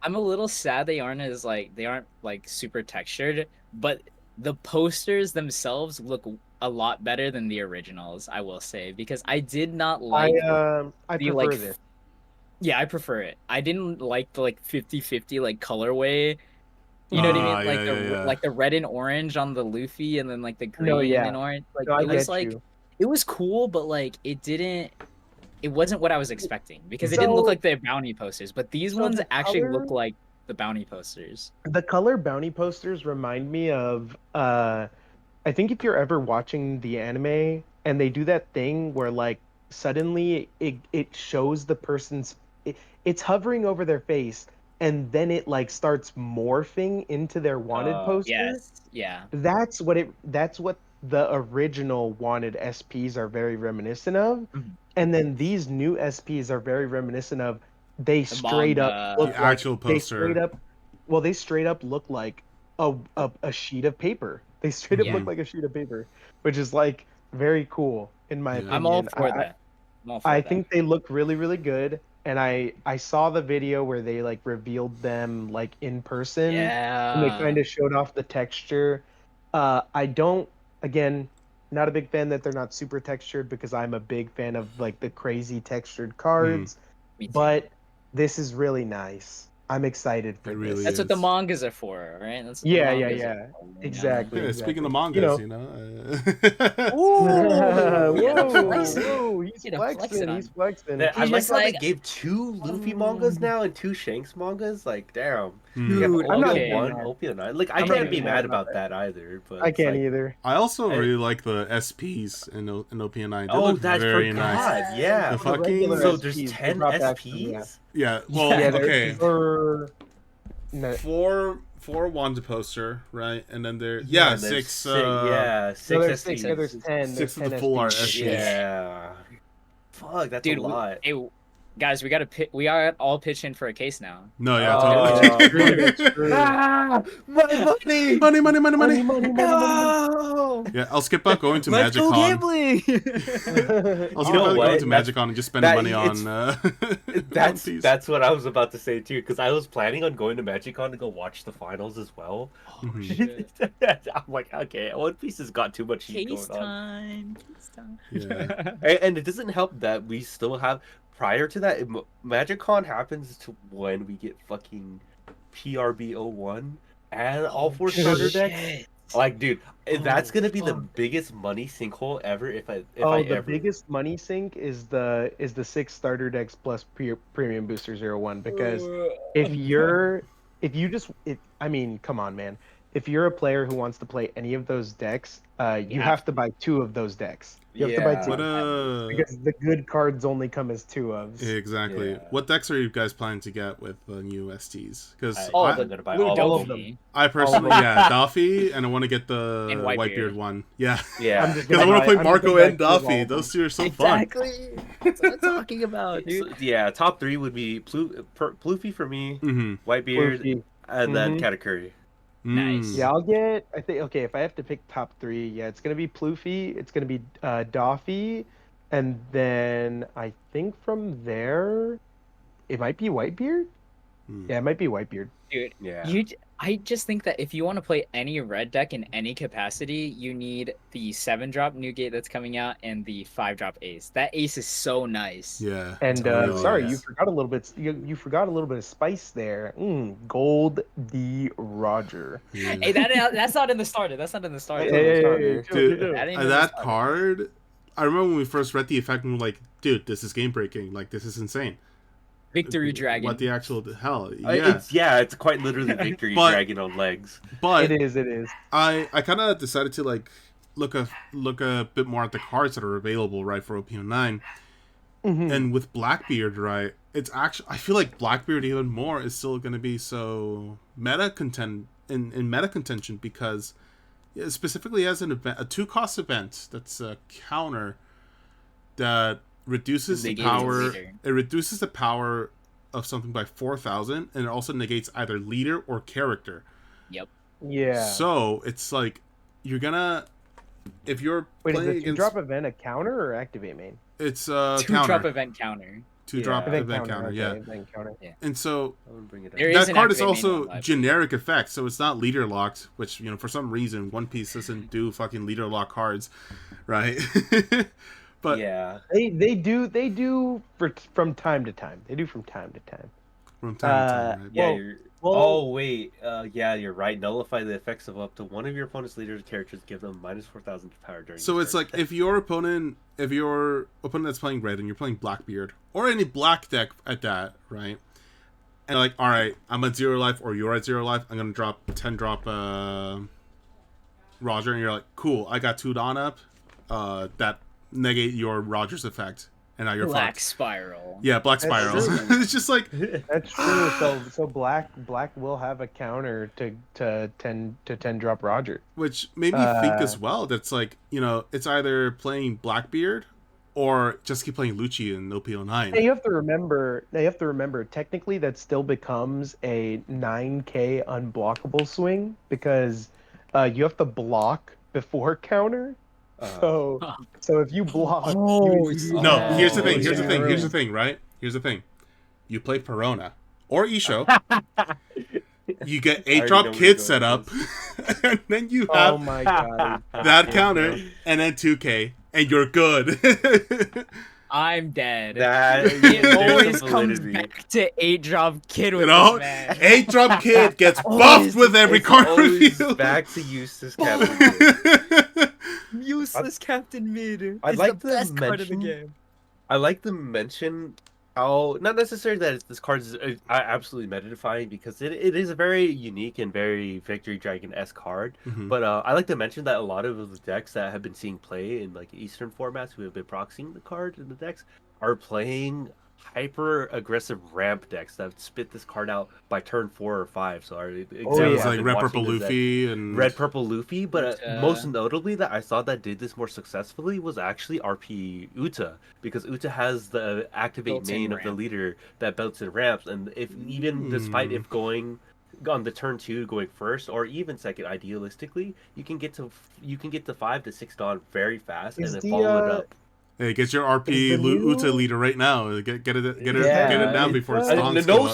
I'm a little sad they aren't like super textured, but the posters themselves look a lot better than the originals, I will say, because I did not like I the like prefer this. yeah, I prefer it. I didn't like the like 50-50 like colorway. You know what I Mhm. mean? Yeah, yeah, yeah. Like the red and orange on the Luffy and then like the No, green yeah. and orange. Like No, I it was get like you. it was cool, but like it wasn't what I was expecting because it didn't look So, like the bounty posters, but these so ones the actually color look like the bounty posters. the color bounty posters remind me of I think if you're ever watching the anime and they do that thing where like suddenly it shows the person's it's hovering over their face and then it like starts morphing into their wanted poster. Yes, yeah. That's what the original wanted SPs are very reminiscent of. Mhm. And then these new SPs are very reminiscent of they The straight up The look manga. like actual they straight poster. up well, they straight up look like a sheet of paper. They straight up Yeah, look Hmm. like a sheet of paper, which is like very cool in my Yeah. I'm all opinion. for that. I'm all I for that. think they look really, really good. And I saw the video where they like revealed them like in person and they Yeah. kind of showed off the texture. I don't again Not a big fan that they're not super textured because I'm a big fan of like the crazy textured Mm. cards. Me too. But this is really nice. I'm excited for It really That's this. what the is. mangas are for, right? That's what the Yeah, mangas yeah. are for, you know? Exactly. Yeah, speaking of exactly. mangas, Ooh, Whoa, flexing. whoa, he's Get a flexing flexing. on. He's flexing. I He's like just how they like, gave 2 Luffy mangas now and 2 Shanks mangas. Like, damn. You have dude, I'm not okay. getting OP01, mad. OP09. Like, I I'm not can't be getting mad mad about about that either. But I it's can't like, either. I also I- really like the SPs in OP09. They oh, look that's very nice. forgot. Yeah. The The regular fucking So there's SPs, they 10 dropped extra, yeah. SPs? yeah. Well, Yeah, okay. No, Four Wanda poster, right? And then there, yeah, And there's six. no, 6 there's SPs. 6. Yeah, there's 10. Six There's of 10 the full art SPs. SPs. Yeah. Fuck, that's Dude, a lot. guys, we gotta we are all pitch in for a case now. No, yeah, Oh, totally. That's true. Ah, my money! money, money, money, money. No! Yeah, I'll skip out going to Let's go MagicCon. gambling! I'll You skip know out going what? to That's- MagicCon and just spending that- money it's- on One Piece. That's what I was about to say too, because I was planning on going to MagicCon to go watch the finals as well. Mhm. Shit. I'm like, okay, One Piece has got too much heat Case going on. time. Case time. Yeah. And it doesn't help that we still have, prior to that, MagicCon happens to when we get fucking PRB01 and all 4 starter decks. Shit. Like, dude, that's Oh, gonna be the fuck. biggest money sinkhole ever if I The ever. biggest money sink is the 6 starter decks plus premium booster 01 because if I mean, come on, man. If you're a player who wants to play any of those decks, you Yeah. have to buy 2 of those decks. You have to buy Yeah. 2 What because the good cards only come as 2 ofs. exactly. Yeah. What decks are you guys planning to get with the new STs? Because all I'm of them. gonna buy Blue all of Dofi. I personally, them. yeah, Doffy, and I want to get the And Whitebeard Whitebeard. one. Yeah, Yeah. I'm just because I gonna want to play buy- I'm just Marco gonna and buy 2 of all Doffy. of Those them. 2 are so fun. Exactly. That's what I'm talking about, dude. So, yeah, top 3 would be Ploofy for me, Mm-hmm. Whitebeard, Luffy. and then Mhm. Katakuri. Nice. Yeah, I think okay, if I have to pick top 3, yeah, it's gonna be Ploofy, it's gonna be Doffy, and then I think from there it might be Whitebeard. Mm. Yeah, it might be Whitebeard. Dude, Yeah. I just think that if you want to play any red deck in any capacity, you need the 7-drop Newgate that's coming out and the 5-drop Ace. That Ace is so nice. Yeah. And totally sorry, is. you forgot a little bit. You forgot a little bit of spice there. Gold D Roger. Yeah. Hey, that's not in the starter. That's not in the starter. Hey, Dude, That ain't in the that starter. card, I remember when we first read the effect and we were like, dude, this is game breaking. Like, this is insane. Victory Dragon. What the actual hell? Yeah. It's quite literally Victory But- Dragon on legs. But It is. I kind of decided to like look a bit more at the cards that are available right for OP09, Mhm. and with Blackbeard, right, it's actually I feel like Blackbeard even more is still going to be so in meta contention because it specifically as an event, a 2-cost event that's a counter that reduces the Negates the power. leader. It reduces the power of something by 4,000, and it also negates either leader or character. Yeah. So it's like you're gonna if you're Wait, is playing the against 2-drop event a counter or activate main? it's 2-drop counter event counter. 2-drop Yeah. event counter, okay, yeah. event counter. And so I'm gonna bring it up. There is that an card is activate main also on live. generic effect, so it's not leader locked, which for some reason One Piece doesn't do fucking leader lock cards, right? But yeah. They do from time to time. They do from time to time. from time to time, right? Yeah, Well- you're. well- Oh wait, yeah, you're right. Nullify the effects of up to one of your opponent's leaders characters. Give them minus 4,000 power during. So the it's turn. like if your opponent that's playing red and you're playing Blackbeard or any black deck at that, right? And like, all right, I'm at 0 life or you're at 0 life. I'm gonna drop 10 drop Roger, and you're like, cool. I got 2 Dawn up. That negate your Roger's effect, and now you're Black fucked. Spiral. Yeah, Black That's Spiral. true. It's just like That's true. So black will have a counter to 10 drop Roger. which made me think as well. That's like it's either playing Blackbeard or just keep playing Lucci in OP09. Now you have to remember. Technically, that still becomes a 9K unblockable swing because you have to block before counter. So if you block, Oh, you No, Oh, here's the thing. yeah. Here's the thing. Right? Here's the thing. You play Perona or Isho. you get I already 8 know drop where kid you're set going up, with and then you Oh have my god. that counter, and then 2K, and you're good. I'm dead. That It there's always some comes validity. back to 8-drop kid You with know, this man. 8 drop kid gets Always. buffed with every It's card always reveal. back to Eustace Captain Mid. Useless Captain Mid I'd is like the to best card in the mention- game. I like to mention how not necessarily that this card is absolutely meta defying because it is a very unique and very Victory Dragon-esque card. Mhm. But I like to mention that a lot of the decks that have been seeing play in like Eastern formats who have been proxying the card in the decks are playing hyper aggressive ramp decks that spit this card out by turn 4 or 5. So our examples yeah. It's I've like been Red watching Purple is that Luffy and Red Purple Luffy, but Uta. most notably that I saw that did this more successfully was actually RP Uta, because Uta has the activate Built-in main of the ramp. leader that belts in ramps, and if even despite if going on the turn 2 going first or even second, idealistically you can get to 5 to 6 dawn very fast Is and then the, follow it up. hey, get your Is RP the new- Uta leader right now. Get it down before its Yeah. dawns No go up.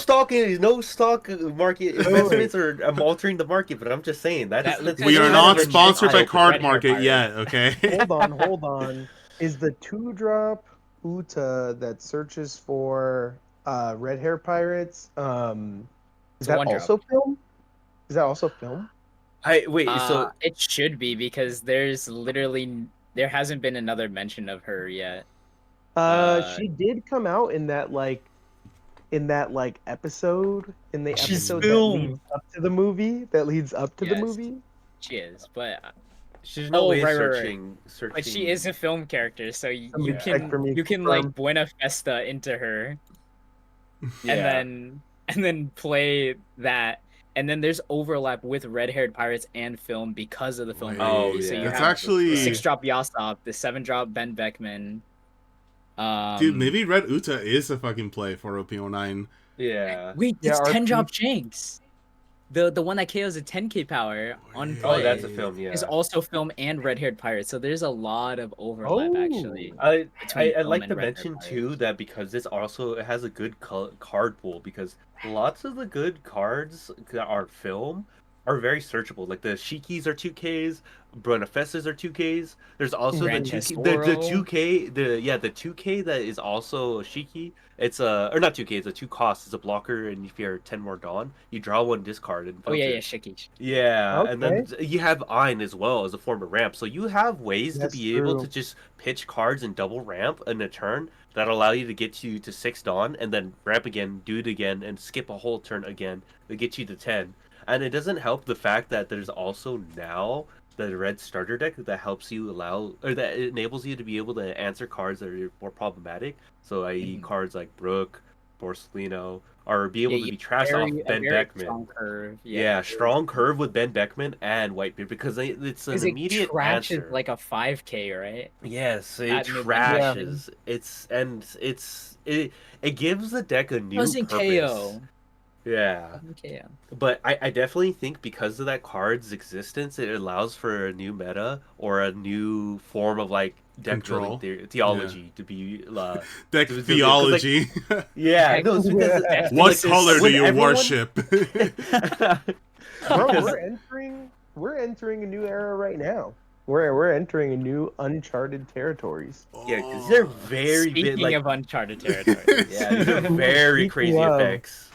stock market investments, or I'm altering the market, but I'm just saying that That is Uta We is are kind not of a sponsored by red Card hair Market pirate. yet, okay? Hold on. Is the 2-drop Uta that searches for red hair pirates is It's a that 1-drop. also film? Is that also film? so It should be because there hasn't been another mention of her yet. She did come out in that episode in the She's episode that film. leads up to the movie the Yes. movie. She is, but she's no Oh, way right, right, right. searching. but she is a film character, so Somebody check for me, you can confirm. like Buena Festa into her, Yeah. and then play that, and then there's overlap with red-haired pirates and film because of the film. Wait, Oh, So yeah. you that's have actually the 6-drop Yasop, the 7-drop Ben Beckman. dude. Maybe Red Uta is a fucking play for OP09. Yeah. Wait, Yeah, it's RP 10-drop Jinx. The one that KOs a 10k power on Wait. play. Oh, that's a film. Yeah. Is also film and red-haired pirates. So there's a lot of overlap actually. I between I'd film like and to red-haired mention too pirates. that because this also it has a good card pool, because lots of the good cards that are film are very searchable. Like the Shikis are 2Ks, Brunafestas are 2Ks. There's also the Grand 2K, Tesoro. the 2K, the 2K that is also a Shiki. It's a, or not 2K, it's a 2 cost. It's a blocker, and if you're 10 more Dawn, you draw 1 discard and Oh yeah, filter. yeah, Shiki. Yeah, and then Okay. you have Ein as well as a form of ramp. So you have ways to That's be able to true. just pitch cards and double ramp in a turn that allow you to get you to 6 Dawn and then ramp again, do it again, and skip a whole turn again to get you to 10. And it doesn't help the fact that there's also now the red starter deck that helps you that enables you to be able to answer cards that are more problematic. So, i.e., Mhm. cards like Brook, Borsellino, or be able Yeah, to be trashed off a Ben very Beckman. strong curve. Yeah, strong curve with Ben Beckman and Whitebeard, because it's an Because it immediate trashes answer. like a 5k, right? Yes, it At mid-range. trashes. It gives the deck a new Doesn't purpose. KO. Yeah, Doesn't KO. but I definitely think because of that card's existence, it allows for a new meta or a new form of like deck Control. building theology to be Deck to- to- 'cause, like, theology. yeah, no, it's because Yeah. What Like, color do when you everyone- worship? Bro, Because- we're entering a new era right now. We're entering a new uncharted territories. yeah, because they're very big. Speaking Like, of uncharted territory. yeah, these are very Speaking crazy of- effects.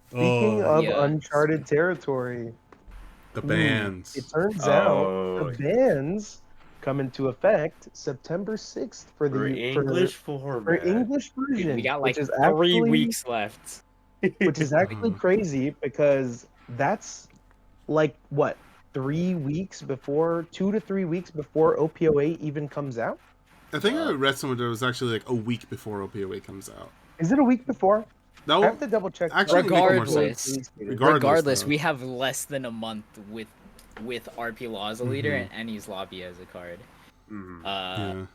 Speaking Oh, of Yeah. uncharted territory, the bands. it turns Oh. out the bans come into effect September 6th for For the English for format. English version. We got like which is 3 actually, weeks left. which is actually Mhm. crazy because that's like what 3 weeks before 2 to 3 weeks before OPO8 even comes out. I think I read somewhere that it was actually like a week before OPOA comes out. Is it a week before? No, I have to double check. actually make more Regardless. sense. Regardless, though. we have less than a month with RP Law as a leader Mhm. and Annie's Lobby as a card. Mhm. Yeah.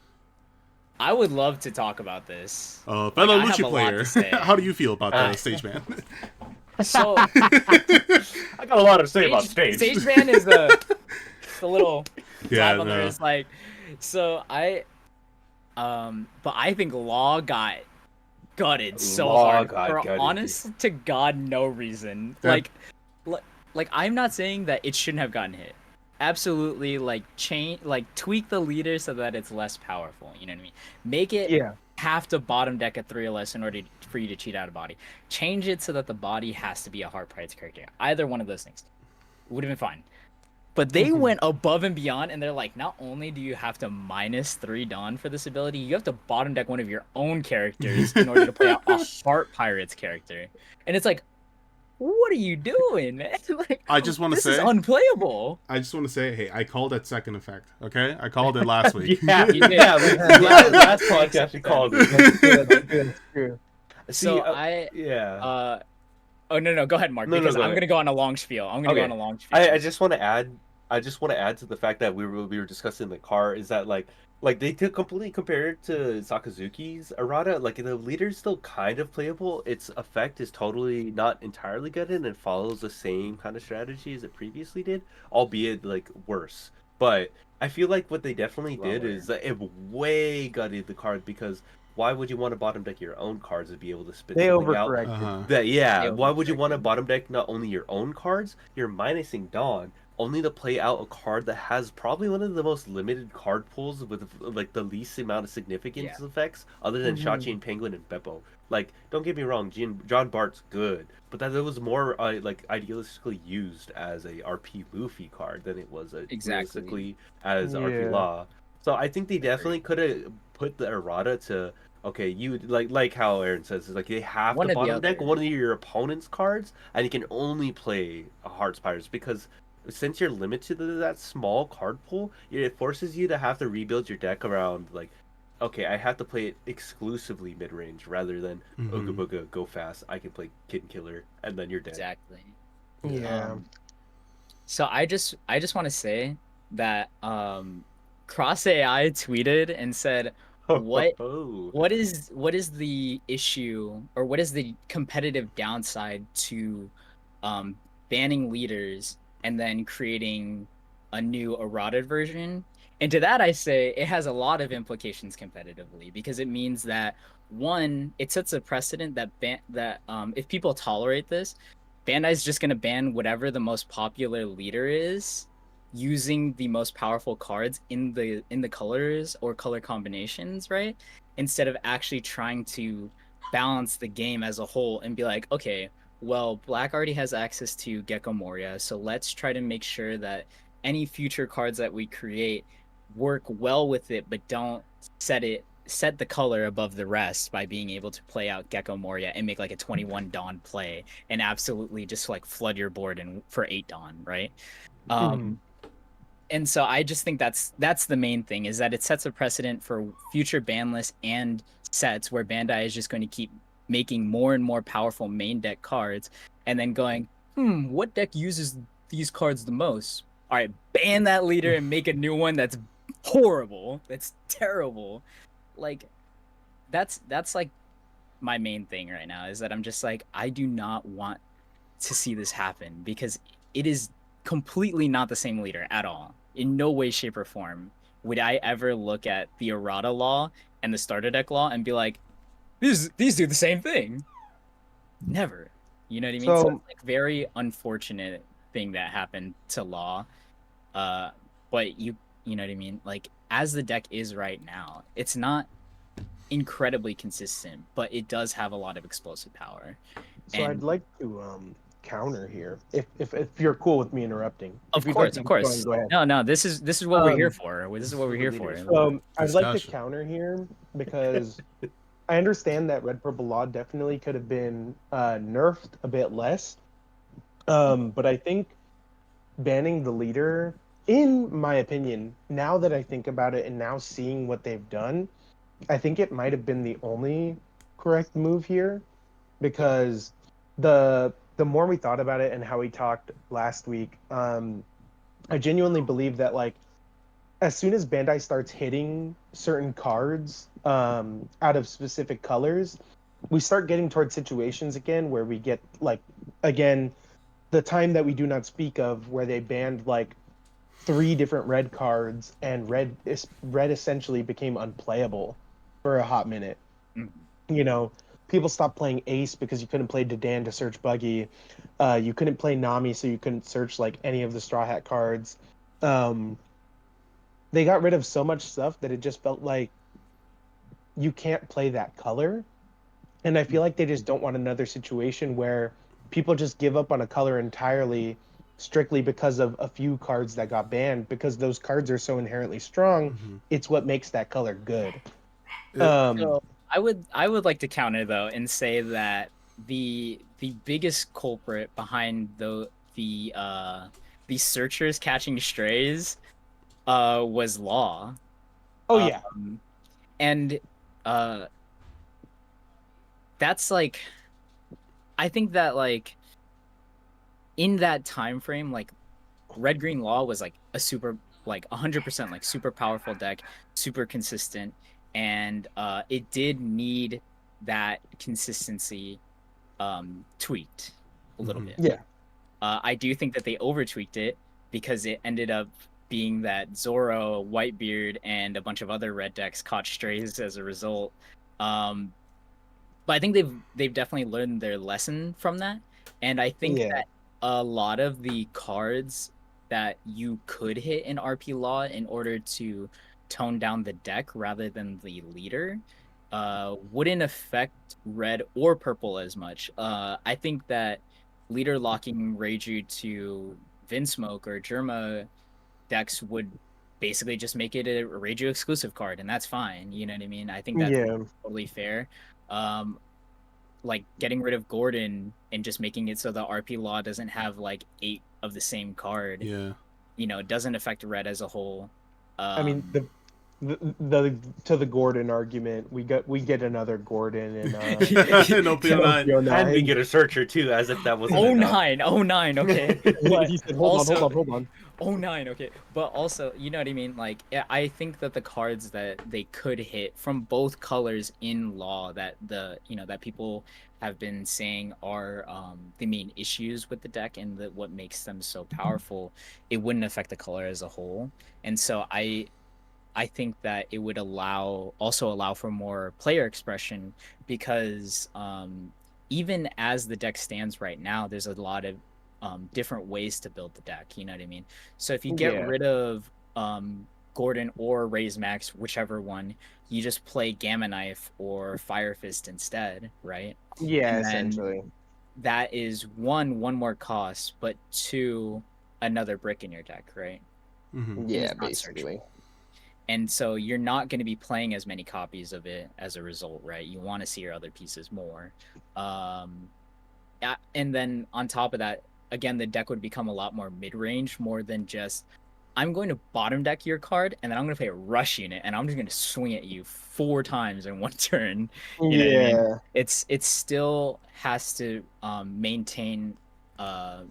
I would love to talk about this. Fellow I have Lucci a lot to player, say. how do you feel about the stage man? So I got a lot to say about stage. Stage Man is the little Yeah, tab on there no. is like, so but I think Law got gutted so Law hard got for gutted. honest to God no reason. That- Like like I'm not saying that it shouldn't have gotten hit. Absolutely, like change, like tweak the leader so that it's less powerful. You know what I mean? Make it Yeah. have to bottom deck at 3 or less in order for you to cheat out a body. Change it so that the body has to be a hard prize character. Either one of those things would have been fine. But they Mhm. went above and beyond, and they're like, not only do you have to -3 Dawn for this ability, you have to bottom deck one of your own characters in order to play out a Heart Pirates character. And it's like, what are you doing, man? Like, I just want to this is say, unplayable. hey, I called that second effect. Okay, I called it last week. Yeah, You did. yeah. Last podcast we called it. That's true. See, So yeah. oh no, go ahead, Mark, No, because go I'm ahead. gonna go on a long spiel. I'm gonna go Okay. on a long spiel. I just want to add. I just want to add to the fact that we were discussing the car is that like they took completely compared to Sakazuki's errata. Like the leader's still kind of playable. Its effect is totally not entirely good and it follows the same kind of strategy as it previously did, albeit like worse. But I feel like what they definitely did Lower. is that it way gutted the card because why would you want to bottom deck your own cards to be able to spit They something out overcorrected. Uh-huh. that yeah, They why would you want to overcorrected. bottom deck not only your own cards, you're minusing Dawn, only to play out a card that has probably one of the most limited card pools with like the least amount of significance Yeah. effects, other than Mhm. Shachi and Penguin and Beppo. Like, don't get me wrong, John Bart's good, but that it was more like idealistically used as a RP Luffy card than it was Exactly. realistically as RP Yeah. Law. So I think they definitely Agreed. could have put the errata to okay, you like how Aaron says, is like they have One to or the bottom deck other. one of your opponent's cards, and you can only play a Hearts Pirates because since you're limited to that small card pool, it forces you to have to rebuild your deck around like, okay, I have to play it exclusively mid range rather than Ooga Mm-hmm. Booga go fast. I can play Kid Killer, and then you're dead. Exactly. Yeah. So I just want to say that Cross AI tweeted and said, what Oh, what is the issue, or what is the competitive downside to um banning leaders and then creating a new eroded version? And to that I say it has a lot of implications competitively, because it means that, one, it sets a precedent that if people tolerate this, Bandai's just gonna ban whatever the most popular leader is, using the most powerful cards in the colors or color combinations, right? Instead of actually trying to balance the game as a whole and be like, okay, well, Black already has access to Gecko Moria, so let's try to make sure that any future cards that we create work well with it, but don't set the color above the rest by being able to play out Gecko Moria and make like a 21 Dawn play and absolutely just like flood your board and for 8 Dawn, right? Mhm. Um, and so I just think that's the main thing, is that it sets a precedent for future ban lists and sets where Bandai is just going to keep making more and more powerful main deck cards and then going, what deck uses these cards the most? All right, ban that leader and make a new one that's horrible, that's terrible. Like, that's like my main thing right now, is that I'm just like, I do not want to see this happen, because it is completely not the same leader at all. In no way, shape, or form would I ever look at the errata law and the starter deck law and be like, these do the same thing. Never. You know what I mean? So So it's like very unfortunate thing that happened to law. Uh, but you know what I mean? Like, as the deck is right now, it's not incredibly consistent, but it does have a lot of explosive power. so I'd And like to counter here, if you're cool with me interrupting. If of you'd like course, to of keep going, course. go ahead. No, this is what we're here Um, for. This is this what is we're what here leaders for. for. I'd like to Discussion. counter here because I understand that Red Purple Law definitely could have been nerfed a bit less. But I think banning the leader, in my opinion, now that I think about it and now seeing what they've done, I think it might have been the only correct move here, because the more we thought about it and how we talked last week, I genuinely believe that, like, as soon as Bandai starts hitting certain cards out of specific colors, we start getting towards situations again where we get, like, again, the time that we do not speak of, where they banned like 3 different red cards, and red essentially became unplayable for a hot minute. Mhm. You know, people stopped playing Ace because you couldn't play Dedan to search Buggy. You couldn't play Nami, so you couldn't search like any of the Straw Hat cards. Um, they got rid of so much stuff that it just felt like you can't play that color. And I feel like they just don't want another situation where people just give up on a color entirely strictly because of a few cards that got banned, because those cards are so inherently strong. Mm-hmm. It's what makes that color good. It, Um, So I would like to counter though and say that the biggest culprit behind the searchers catching strays was law. oh yeah, Um and uh that's like I think that like in that time frame, like Red Green Law was like a super like 100% like super powerful deck, super consistent, and it did need that consistency tweaked a little mm-hmm. bit. yeah, I do think that they over tweaked it because it ended up being that Zoro, Whitebeard, and a bunch of other red decks caught strays as a result. Um, but I think they've definitely learned their lesson from that, and I think yeah, that a lot of the cards that you could hit in RP Law in order to tone down the deck rather than the leader wouldn't affect red or purple as much. I think that leader locking Reiju to Vinsmoke or Germa decks would basically just make it a Reiju exclusive card, and that's fine. You know what I mean? I think that's yeah, totally fair. Um, like getting rid of Gordon and just making it so the RP Law doesn't have like 8 of the same card, Yeah. it doesn't affect red as a whole. I mean Um, the to the Gordon argument, we get another Gordon in In OP09. And we OP09. get a searcher too, as if that wasn't oh enough. nine, oh nine, okay. he, But he said, "Hold on, hold also on, hold on." oh nine, okay. But also, you know what I mean? Like, I think that the cards that they could hit from both colors in law that that people have been saying are the main issues with the deck and what makes them so powerful, it wouldn't affect the color as a whole. And so I think that it would also allow for more player expression because even as the deck stands right now, there's a lot of different ways to build the deck. You know what I mean? So if you get Yeah, rid of Gordon or Raise Max, whichever one, you just play Gamma Knife or Fire Fist instead, right? yeah, And then essentially. that is one more cost, but two, another brick in your deck, right? Mm-hmm. And Yeah, it's not searchable. basically. And so you're not going to be playing as many copies of it as a result, right? You want to see your other pieces more. Um, and then on top of that, again, the deck would become a lot more mid-range, more than just I'm going to bottom deck your card, and then I'm going to play a rush unit, and I'm just going to swing at you 4 times in one turn. You know what I mean? Yeah, It still has to maintain uh,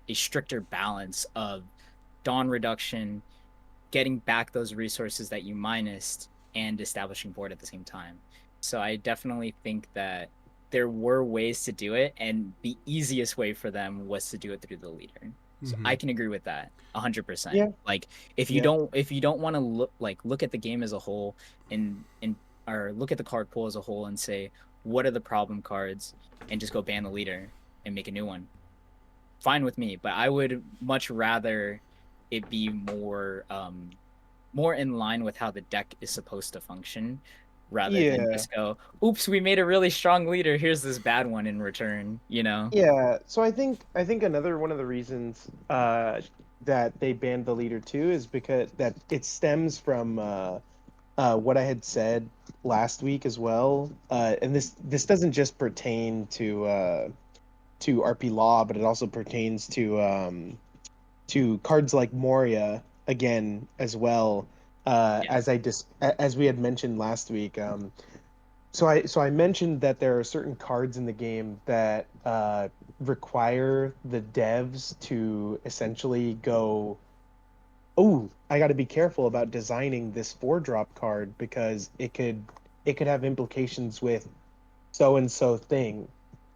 a stricter balance of dawn reduction, getting back those resources that you minused and establishing board at the same time. So I definitely think that there were ways to do it, and the easiest way for them was to do it through the leader. So Mm-hmm. I can agree with that 100%. yeah, Like if you yeah, don't want to look at the game as a whole and or look at the card pool as a whole and say what are the problem cards and just go ban the leader and make a new one. Fine with me, but I would much rather it be more in line with how the deck is supposed to function rather than yeah, just go, oops, we made a really strong leader, here's this bad one in return, you know? yeah. So I think another one of the reasons that they banned the leader too is because that it stems from what I had said last week as well. And this doesn't just pertain to RP Law, but it also pertains to cards like Moria again as well. Yeah. As we had mentioned last week. So I mentioned that there are certain cards in the game that require the devs to essentially go, oh, I got to be careful about designing this 4-drop card because it could have implications with so and so thing.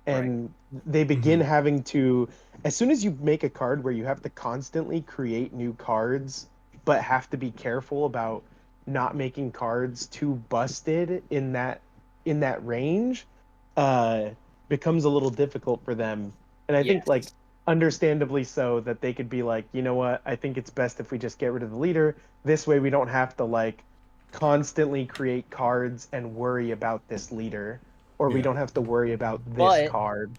Right. And they begin Mm-hmm. having to, as soon as you make a card where you have to constantly create new cards, but have to be careful about not making cards too busted in that range, uh, becomes a little difficult for them. And I think like Yes. understandably so that they could be like, you know what, I think it's best if we just get rid of the leader. This way we don't have to like constantly create cards and worry about this leader, or we Yeah. don't have to worry about this But card.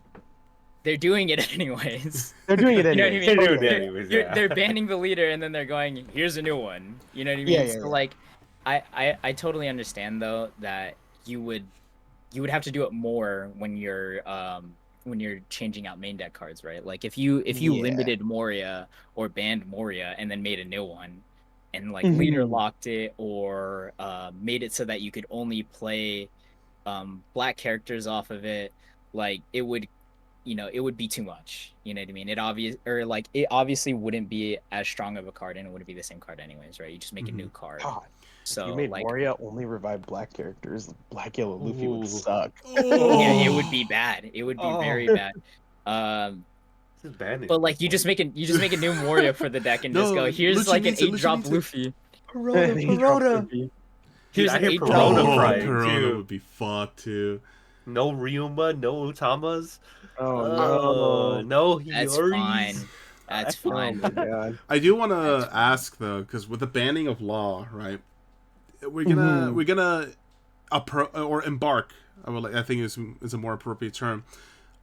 they're doing it anyways. They're doing it You know what I anyway. mean? They're doing it They're, anyways, yeah. they're banning the leader and then they're going, here's a new one. You know what I Yeah, mean? yeah, So yeah. like I totally understand though that you would have to do it more when you're changing out main deck cards, right? Like if you Yeah. limited Moria or banned Moria and then made a new one and like leader Mhm. locked it or made it so that you could only play black characters off of it, like it would it would be too much. You know what I mean? It obviously wouldn't be as strong of a card and it wouldn't be the same card anyways, right? You just make a new card. God, if you So made like Moria only revive black characters, Black Yellow Luffy would Ooh. suck. yeah, it would Oh. be bad. It would be Oh. very bad. Um This is banning but at like that you just point. make a new Moria for the deck and just No, go, here's Lucci like an needs it, Lucci 8-drop needs it. Luffy. Perona. Dude, Here's I an hear 8-drop Perona Oh, crying, Perona too. would be fucked too. No Ryuma, no Utamas. Oh no. No That's Hioris. fine. That's Oh fine. my god. I do want That's to fine. ask though, because with the banning of law, right? We're Mhm. gonna or embark. I think is a more appropriate term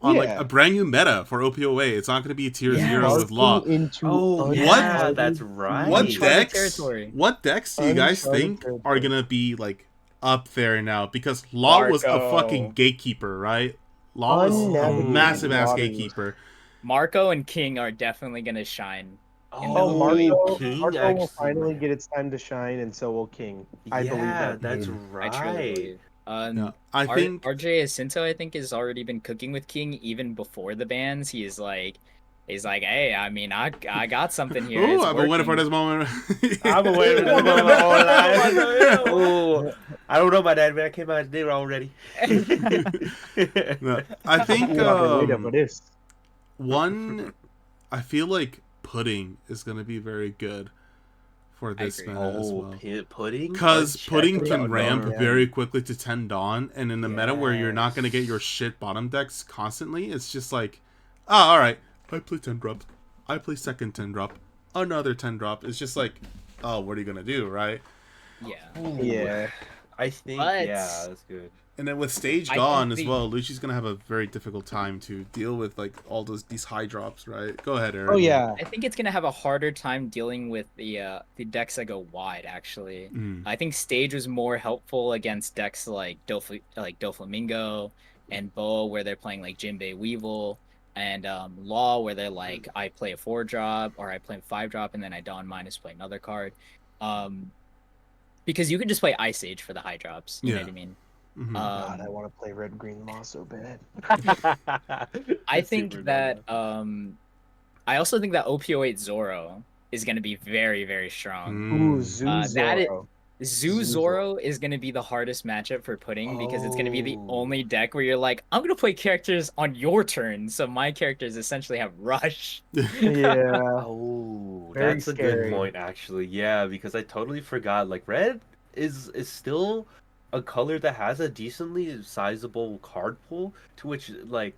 on like Yeah. a brand new meta for OPOA. It's not gonna be tier Yeah. 0 with law. Embarking into Oh, yeah, that's right. What Uncharted decks? territory. What decks do you guys Uncharted think are territory. gonna be like up there now? Because law was a Marco. fucking gatekeeper, right? Law was a Unnavigated massive ass waters. gatekeeper. Marco and King are definitely gonna shine. Oh, Oh, Marco, King Marco will actually finally might- get its time to shine, and so will King. I believe Yeah, that. that's dude. I truly right. believe. Yeah, I think RJ Jacinto, I think, has already been cooking with King even before the bans. He's like, hey, I mean, I got something here. Ooh, It's I've been waiting for working." this moment. I'm aware of this moment my whole life. Oh, I don't know my dad, man. I came out there already. No, I think Wait for this. one. I feel like pudding is gonna be very good for this agree. meta as Oh, well. pudding? Because pudding Unchecked. can Oh, ramp yeah. very quickly to 10 Dawn, and in the meta where you're not going to get Yes. your shit bottom decks constantly, it's just like, oh, alright, I play 10 drop, I play second 10 drop, another 10 drop. It's just like, oh, what are you going to do, right? Yeah. Ooh, Yeah. I think, But- yeah, that's good. And then with stage I gone think as the- well, Luci's going to have a very difficult time to deal with like all these high drops, right? Go ahead, Aaron. Oh yeah. I think it's gonna have a harder time dealing with the decks that go wide. Actually, Mm. I think Stage was more helpful against decks like Doflamingo and Boa, where they're playing like Jinbei Weevil, and Law, where they're like, I play a 4-drop or I play a 5-drop, and then I Dawn minus play another card. Because you can just play Ice Age for the high drops. You know Yeah. what I mean? Mhm. God, I want to play Red Green Law so bad. I think that I also think that OP08 Zoro is going to be very, very strong. Ooh, Mm. Zoo that is- Zoro. Zoo Zoo Zoro is going to be the hardest matchup for pudding because it's going to be the Oh. only deck where you're like, I'm going to play characters on your turn, so my characters essentially have rush. Yeah. Oh, Very that's a scary. good point, actually. Yeah, because I totally forgot. Like, red is still a color that has a decently sizable card pool, to which like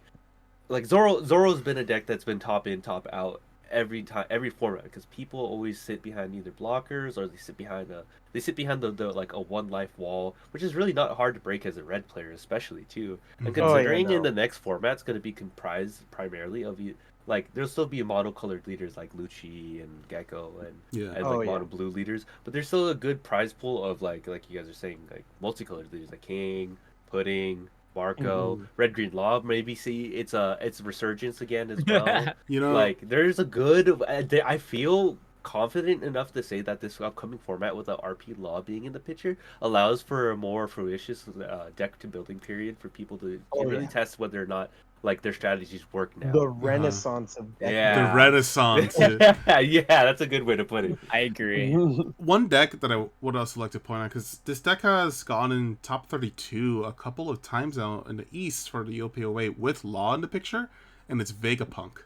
Zoro's been a deck that's been top in, top out every time, every format, because people always sit behind either blockers or they sit behind the like a one life wall, which is really not hard to break as a red player, especially too. And Mhm. Oh, yeah, considering in no. the next format it's going to be comprised primarily of like there'll still be monocolored leaders like Lucci and Gecko and Yeah. and Oh, like yeah. mono blue leaders, but there's still a good prize pool of like you guys are saying, like multicolored leaders like King, Pudding, Marco, Mhm. Red Green Lob. Maybe see it's a resurgence again as well. You know, Like there's a good. I feel confident enough to say that this upcoming format with the RP Law being in the picture allows for a more fruitious deck to building period for people to Oh, really yeah. test whether or not like their strategies work now. The renaissance of deck Yeah. the Renaissance. Yeah, that's a good way to put it. I agree. building. One deck that I would also like to point out, because this deck has gone in top 32 a couple of times now in the East for the OPOA with Law in the picture, and it's Vegapunk.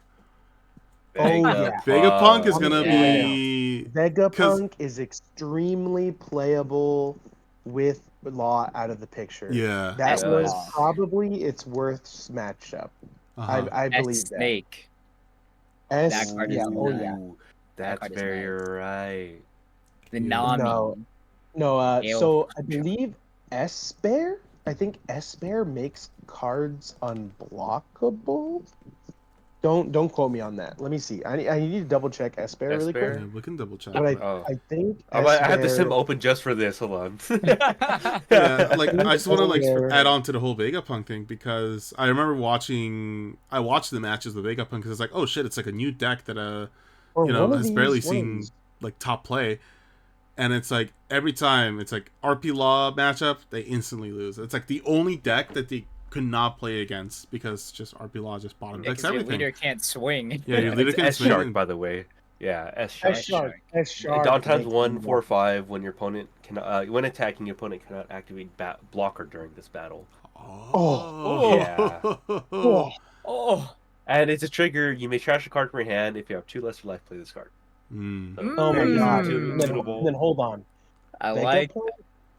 Oh, yeah. Vegapunk is I'm gonna Yeah. be Vegapunk is extremely playable with Law out of the picture. Yeah. That S was Law. probably its worst matchup. Uh-huh. I S believe that. Snake. That card is Yeah, oh yeah. Ooh, That that's card is very nice. right. The Yeah. No, Nami. no. Gale So I Punch. believe S Bear. I think S Bear makes cards unblockable. Don't quote me on that. Let me see. I need to double check S Bear really quick. Esper? Yeah, we can double check, But but Oh, I think I had the S sim Bear. open just for this. Hold on. yeah, like I just want to like Bear. add on to the whole Vegapunk thing because I remember I watched the matches with Vegapunk because it's like, oh shit, it's like a new deck that Or one of has barely these. One of seen these. like top play, and it's like every time it's like RP Law matchup, they instantly lose. It's like the only deck that they could not play against because just RP Law just bottom Yeah, decks because your everything. leader can't swing. Yeah, your leader It's can S swing. Shark, And, by the way. Yeah, S S Shark. Shark. S Shark. Dawn times makes 1, 4, more. 5. When your opponent cannot, when attacking, your opponent cannot activate blocker during this battle. Oh. Yeah, Oh. Oh. and it's a trigger. You may trash a card from your hand. If you have 2 less to life, play this card. Mm. So Oh my very easy god. to And then, tunable. hold on. I like. Vegapunk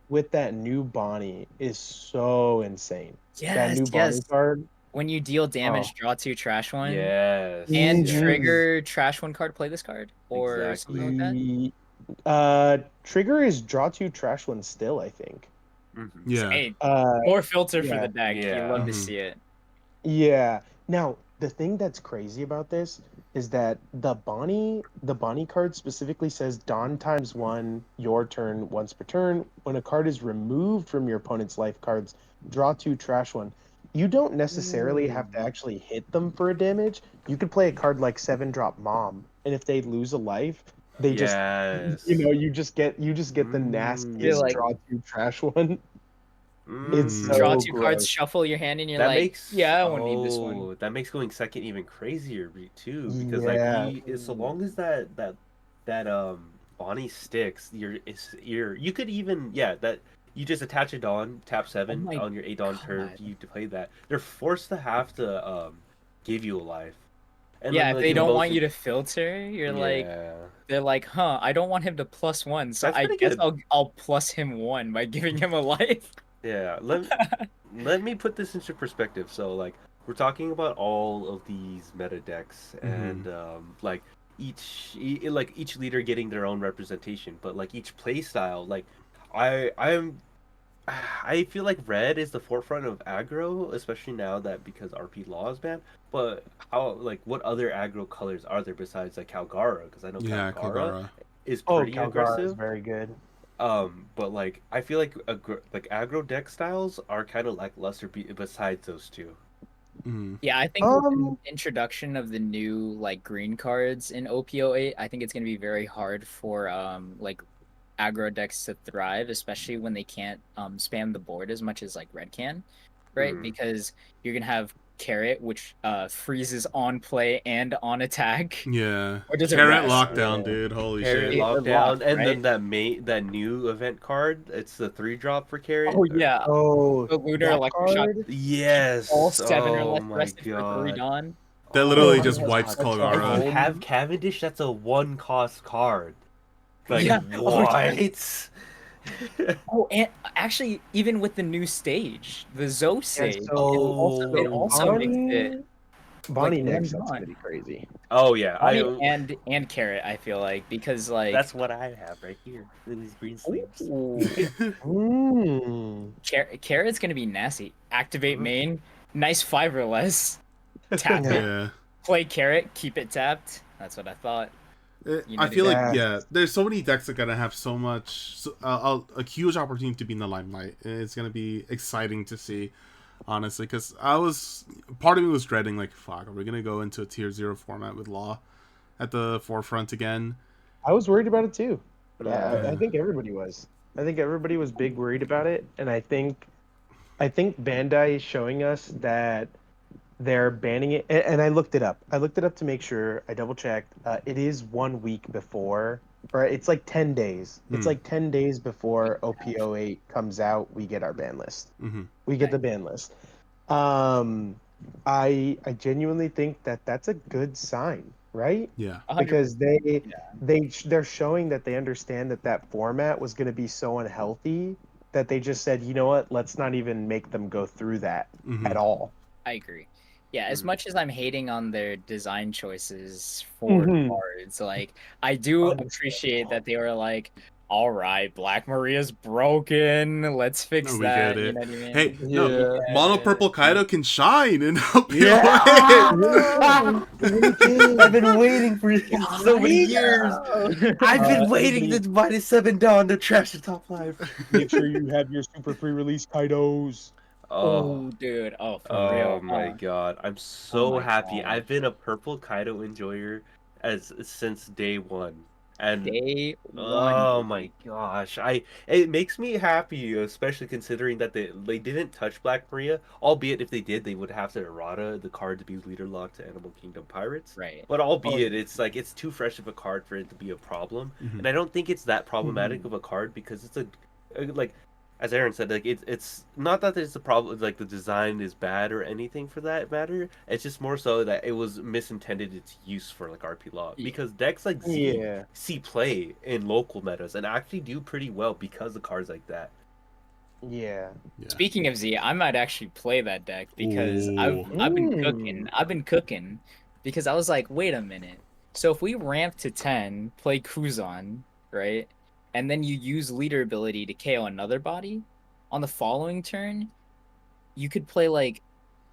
with that new Bonnie is so insane. That Yes, new Bonnie card. When you deal Oh. damage, draw 2, trash 1, Yes. and Mhm. trigger trash 1 card, play this card, or Exactly. something like that. Trigger is draw 2, trash 1 still, I think. Mm-hmm. Yeah. Hey, Uh, more filter for yeah. the deck. You Yeah. love to Mhm. see it. yeah. Now, the thing that's crazy about this is that the Bonnie card specifically says Dawn times 1, your turn once per turn. When a card is removed from your opponent's life cards, draw 2, trash 1. You don't necessarily have to actually hit them for a damage. You could play a card like 7-drop Mom, and if they lose a life, they Yes. you just get the nastiest like- draw 2, trash 1. It's Mm. Draw so 2 cards, gross. shuffle your hand, and you're That like, makes yeah, I won't need this one. that makes going second even crazier too, because Yeah. so long as that Bonnie sticks, you could even that you just attach it on tap 7 my on your 8 on turn God. for you to play that. They're forced to have to give you a life. And Yeah, then, if like, they in don't both want you to filter, you're like, yeah. they're like, huh, I don't want him to +1, so That's I pretty guess good. I'll plus him 1 by giving him a life. Yeah, let me put this into perspective. So like we're talking about all of these meta decks and like each leader getting their own representation, but like each play style, like I feel like red is the forefront of aggro, especially now that because RP Law is banned. But what other aggro colors are there besides like Calgara? Because I know Yeah, Calgara Kagara. is Oh, pretty Calgara is aggressive. very good. But like I feel like like aggro deck styles are kind of lackluster besides those two. Mm. Yeah, I think with the introduction of the new like green cards in OP08, I think it's gonna be very hard for like aggro decks to thrive, especially when they can't spam the board as much as like red can, right? Because you're gonna have Carrot, which freezes on play and on attack. Yeah. Or does it Carrot rest? lockdown, Yeah. dude. Holy Carrot shit. lockdown, and right? then that new event card. It's the 3-drop for Carrot. Oh yeah. Oh, The Lunar that Electric Shock. card? Yes. All 7 or Oh less my rested for 3 god. Dawn. That Oh literally Oh, my just that's wipes god. such a If you Kagara. have Cavendish, that's a 1-cost card. Like Yeah. what? Oh, and actually, even with the new stage, the Zoe stage, so it also makes it Bonnie like next, one that's Dawn. gonna be crazy. Oh yeah, Bonnie and Carrot, I feel like, because like that's what I have right here. These green sleeves. Carrot's gonna be nasty. Activate main, nice 5 or less. Tap it, Yeah. play Carrot, keep it tapped. That's what I thought. You I need feel to like Yeah. there's so many decks that are gonna have so much a huge opportunity to be in the limelight. It's gonna be exciting to see, honestly, because part of me was dreading like, fuck, are we gonna go into a tier 0 format with Law at the forefront again? I was worried about it too, but Yeah. I think everybody was. I think everybody was big worried about it, and I think Bandai is showing us that they're banning it. And I looked it up. I looked it up to make sure. I double checked. It is 1 week before, or it's like 10 days. It's like 10 days before OP08 comes out. We get our ban list. We get the ban list. I genuinely think that that's a good sign, right? Yeah. 100%. Because they're showing that they understand that format was going to be so unhealthy that they just said, you know what, let's not even make them go through that at all. I agree. Yeah, as much as I'm hating on their design choices for Mhm. cards, like I do appreciate that they were like, all right, Black Maria's broken. Let's fix No, we get that. You it. know what I mean? Hey, no, Yeah. Mono Purple Kaido can shine and help you Yeah. win. I've been waiting for so many years. I've been waiting Anthony, to -7 Dawn to trash the top 5. make sure you have your super pre-release Kaidos. Oh, dude. Oh, for real. Oh my god. I'm Oh so my happy. gosh. I've been a purple Kaido enjoyer since day one. And Day one, oh my baby. gosh. It makes me happy, especially considering that they didn't touch Black Maria, albeit if they did, they would have to errata the card to be leader locked to Animal Kingdom Pirates. Right. But Oh, albeit it's like it's too fresh of a card for it to be a problem. And I don't think it's that problematic Mhm. of a card because it's like as Aaron said, like it's not that there's a problem, like the design is bad or anything for that matter. It's just more so that it was misintended its use for like RP log Yeah. because decks like Z Yeah. see play in local metas and actually do pretty well because of cards like that. Yeah. Yeah. Speaking of Z, I might actually play that deck because I've been cooking. Mm. I've been cooking because I was like, wait a minute. So if we ramp to 10, play Kuzan, right? And then you use leader ability to KO another body on the following turn, you could play like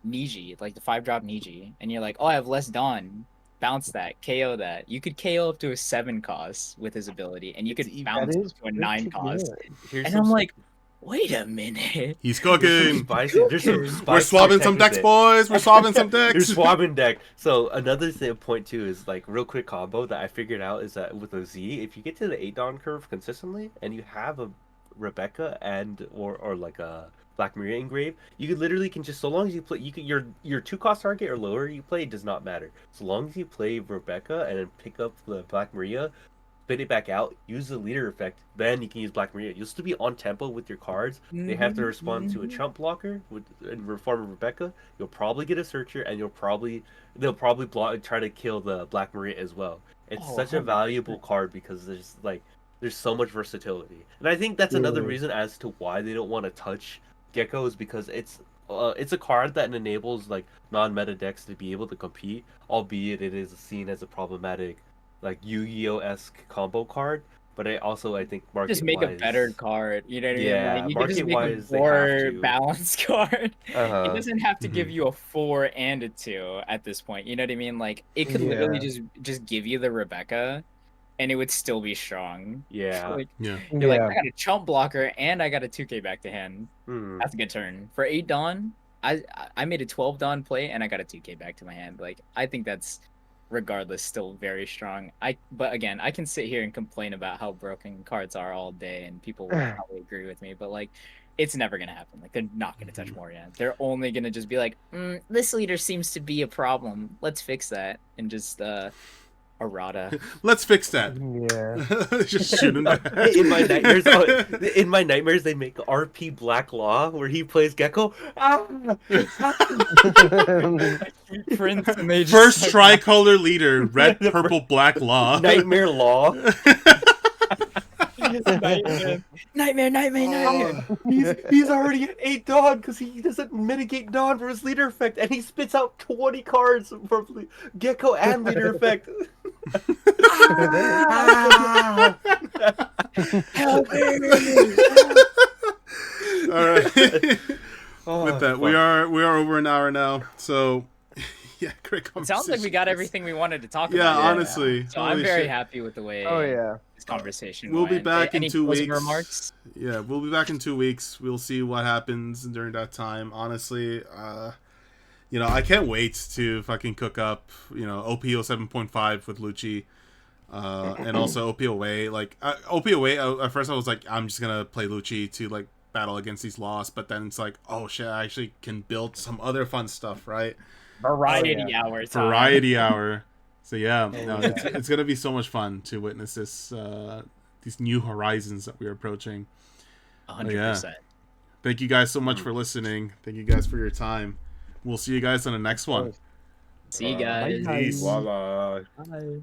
Niji, like the 5-drop Niji, and you're like, oh, I have less Dawn. Bounce that, KO that. You could KO up to a 7 cost with his ability, and you It's could even- bounce That up is to a 9 pretty cost. good. Here's And some I'm like, wait a minute. He's there's some cooking. spicy. There's some spicy. We're swabbing some decks, boys. We're swabbing some You're decks. swabbing deck. So another thing, point too is like real quick combo that I figured out is that with a Z, if you get to the 8 Dawn curve consistently and you have a Rebecca and or like a Black Maria engrave, you could literally can just so long as you play you can your 2 cost target or lower you play, it does not matter. So long as you play Rebecca and then pick up the Black Maria, spit it back out, use the leader effect, then you can use Black Maria. You'll still be on tempo with your cards. They have to respond to a chump blocker with in the form of Rebecca. You'll probably get a searcher, and they'll probably try to kill the Black Maria as well. It's Oh, such a 100%. valuable card because there's so much versatility, and I think that's another Yeah. reason as to why they don't want to touch Gecko is because it's a card that enables like non-meta decks to be able to compete, albeit it is seen as a problematic like Yu-Gi-Oh-esque combo card, but I think Just make a market-wise, better card. You know what I mean? yeah, Like you can just make a market-wise they have more to. balanced card. It Uh-huh. doesn't have to give Mhm. you a 4 and a 2 at this point. You know what I mean? Like it could literally Yeah. just give you the Rebecca and it would still be strong. Yeah. Like Yeah. you're like, Yeah. I got a chump blocker and I got a 2K back to hand. Hmm. That's a good turn. For 8 Dawn, I made a 12 Dawn play and I got a 2K back to my hand. Like I think that's regardless still very strong. But again, I can sit here and complain about how broken cards are all day and people will probably agree with me, but like it's never gonna happen. Like they're not gonna touch Morian. They're only gonna just be like, this leader seems to be a problem. Let's fix that and just errata. Let's fix that. Yeah. Just shoot him back. In my nightmares, they make RP Black Law where he plays Gecko. Ah! Prince and they just First start tricolor leader, red, purple, black law. Nightmare Law. nightmare. He's already at 8 Dawn because he doesn't mitigate Dawn for his leader effect, and he spits out 20 cards for Gecko and leader effect. Ah! Help me! All right. Oh, With that, we are over an hour now. So, yeah, great It sounds like we got conversation. everything we wanted to talk Yeah, about. honestly. So holy I'm very shit. happy with the way Oh yeah. this conversation We'll be went. back in Any 2 closing weeks. remarks? Yeah, we'll be back in 2 weeks. We'll see what happens during that time. Honestly, I can't wait to fucking cook up, OPO 7.5 with Lucci. And also OPOA. Like, OPOA, at first I was like, I'm just gonna play Lucci to, like, battle against these loss, but then it's like, oh shit, I actually can build some other fun stuff, right? Variety hour time. Variety hour. So yeah, Oh, it's gonna be so much fun to witness this, these new horizons that we're approaching. 100%. Thank you guys so much for listening. Thank you guys for your time. We'll see you guys on the next one. See you guys. Bye. Peace. Voila. Bye.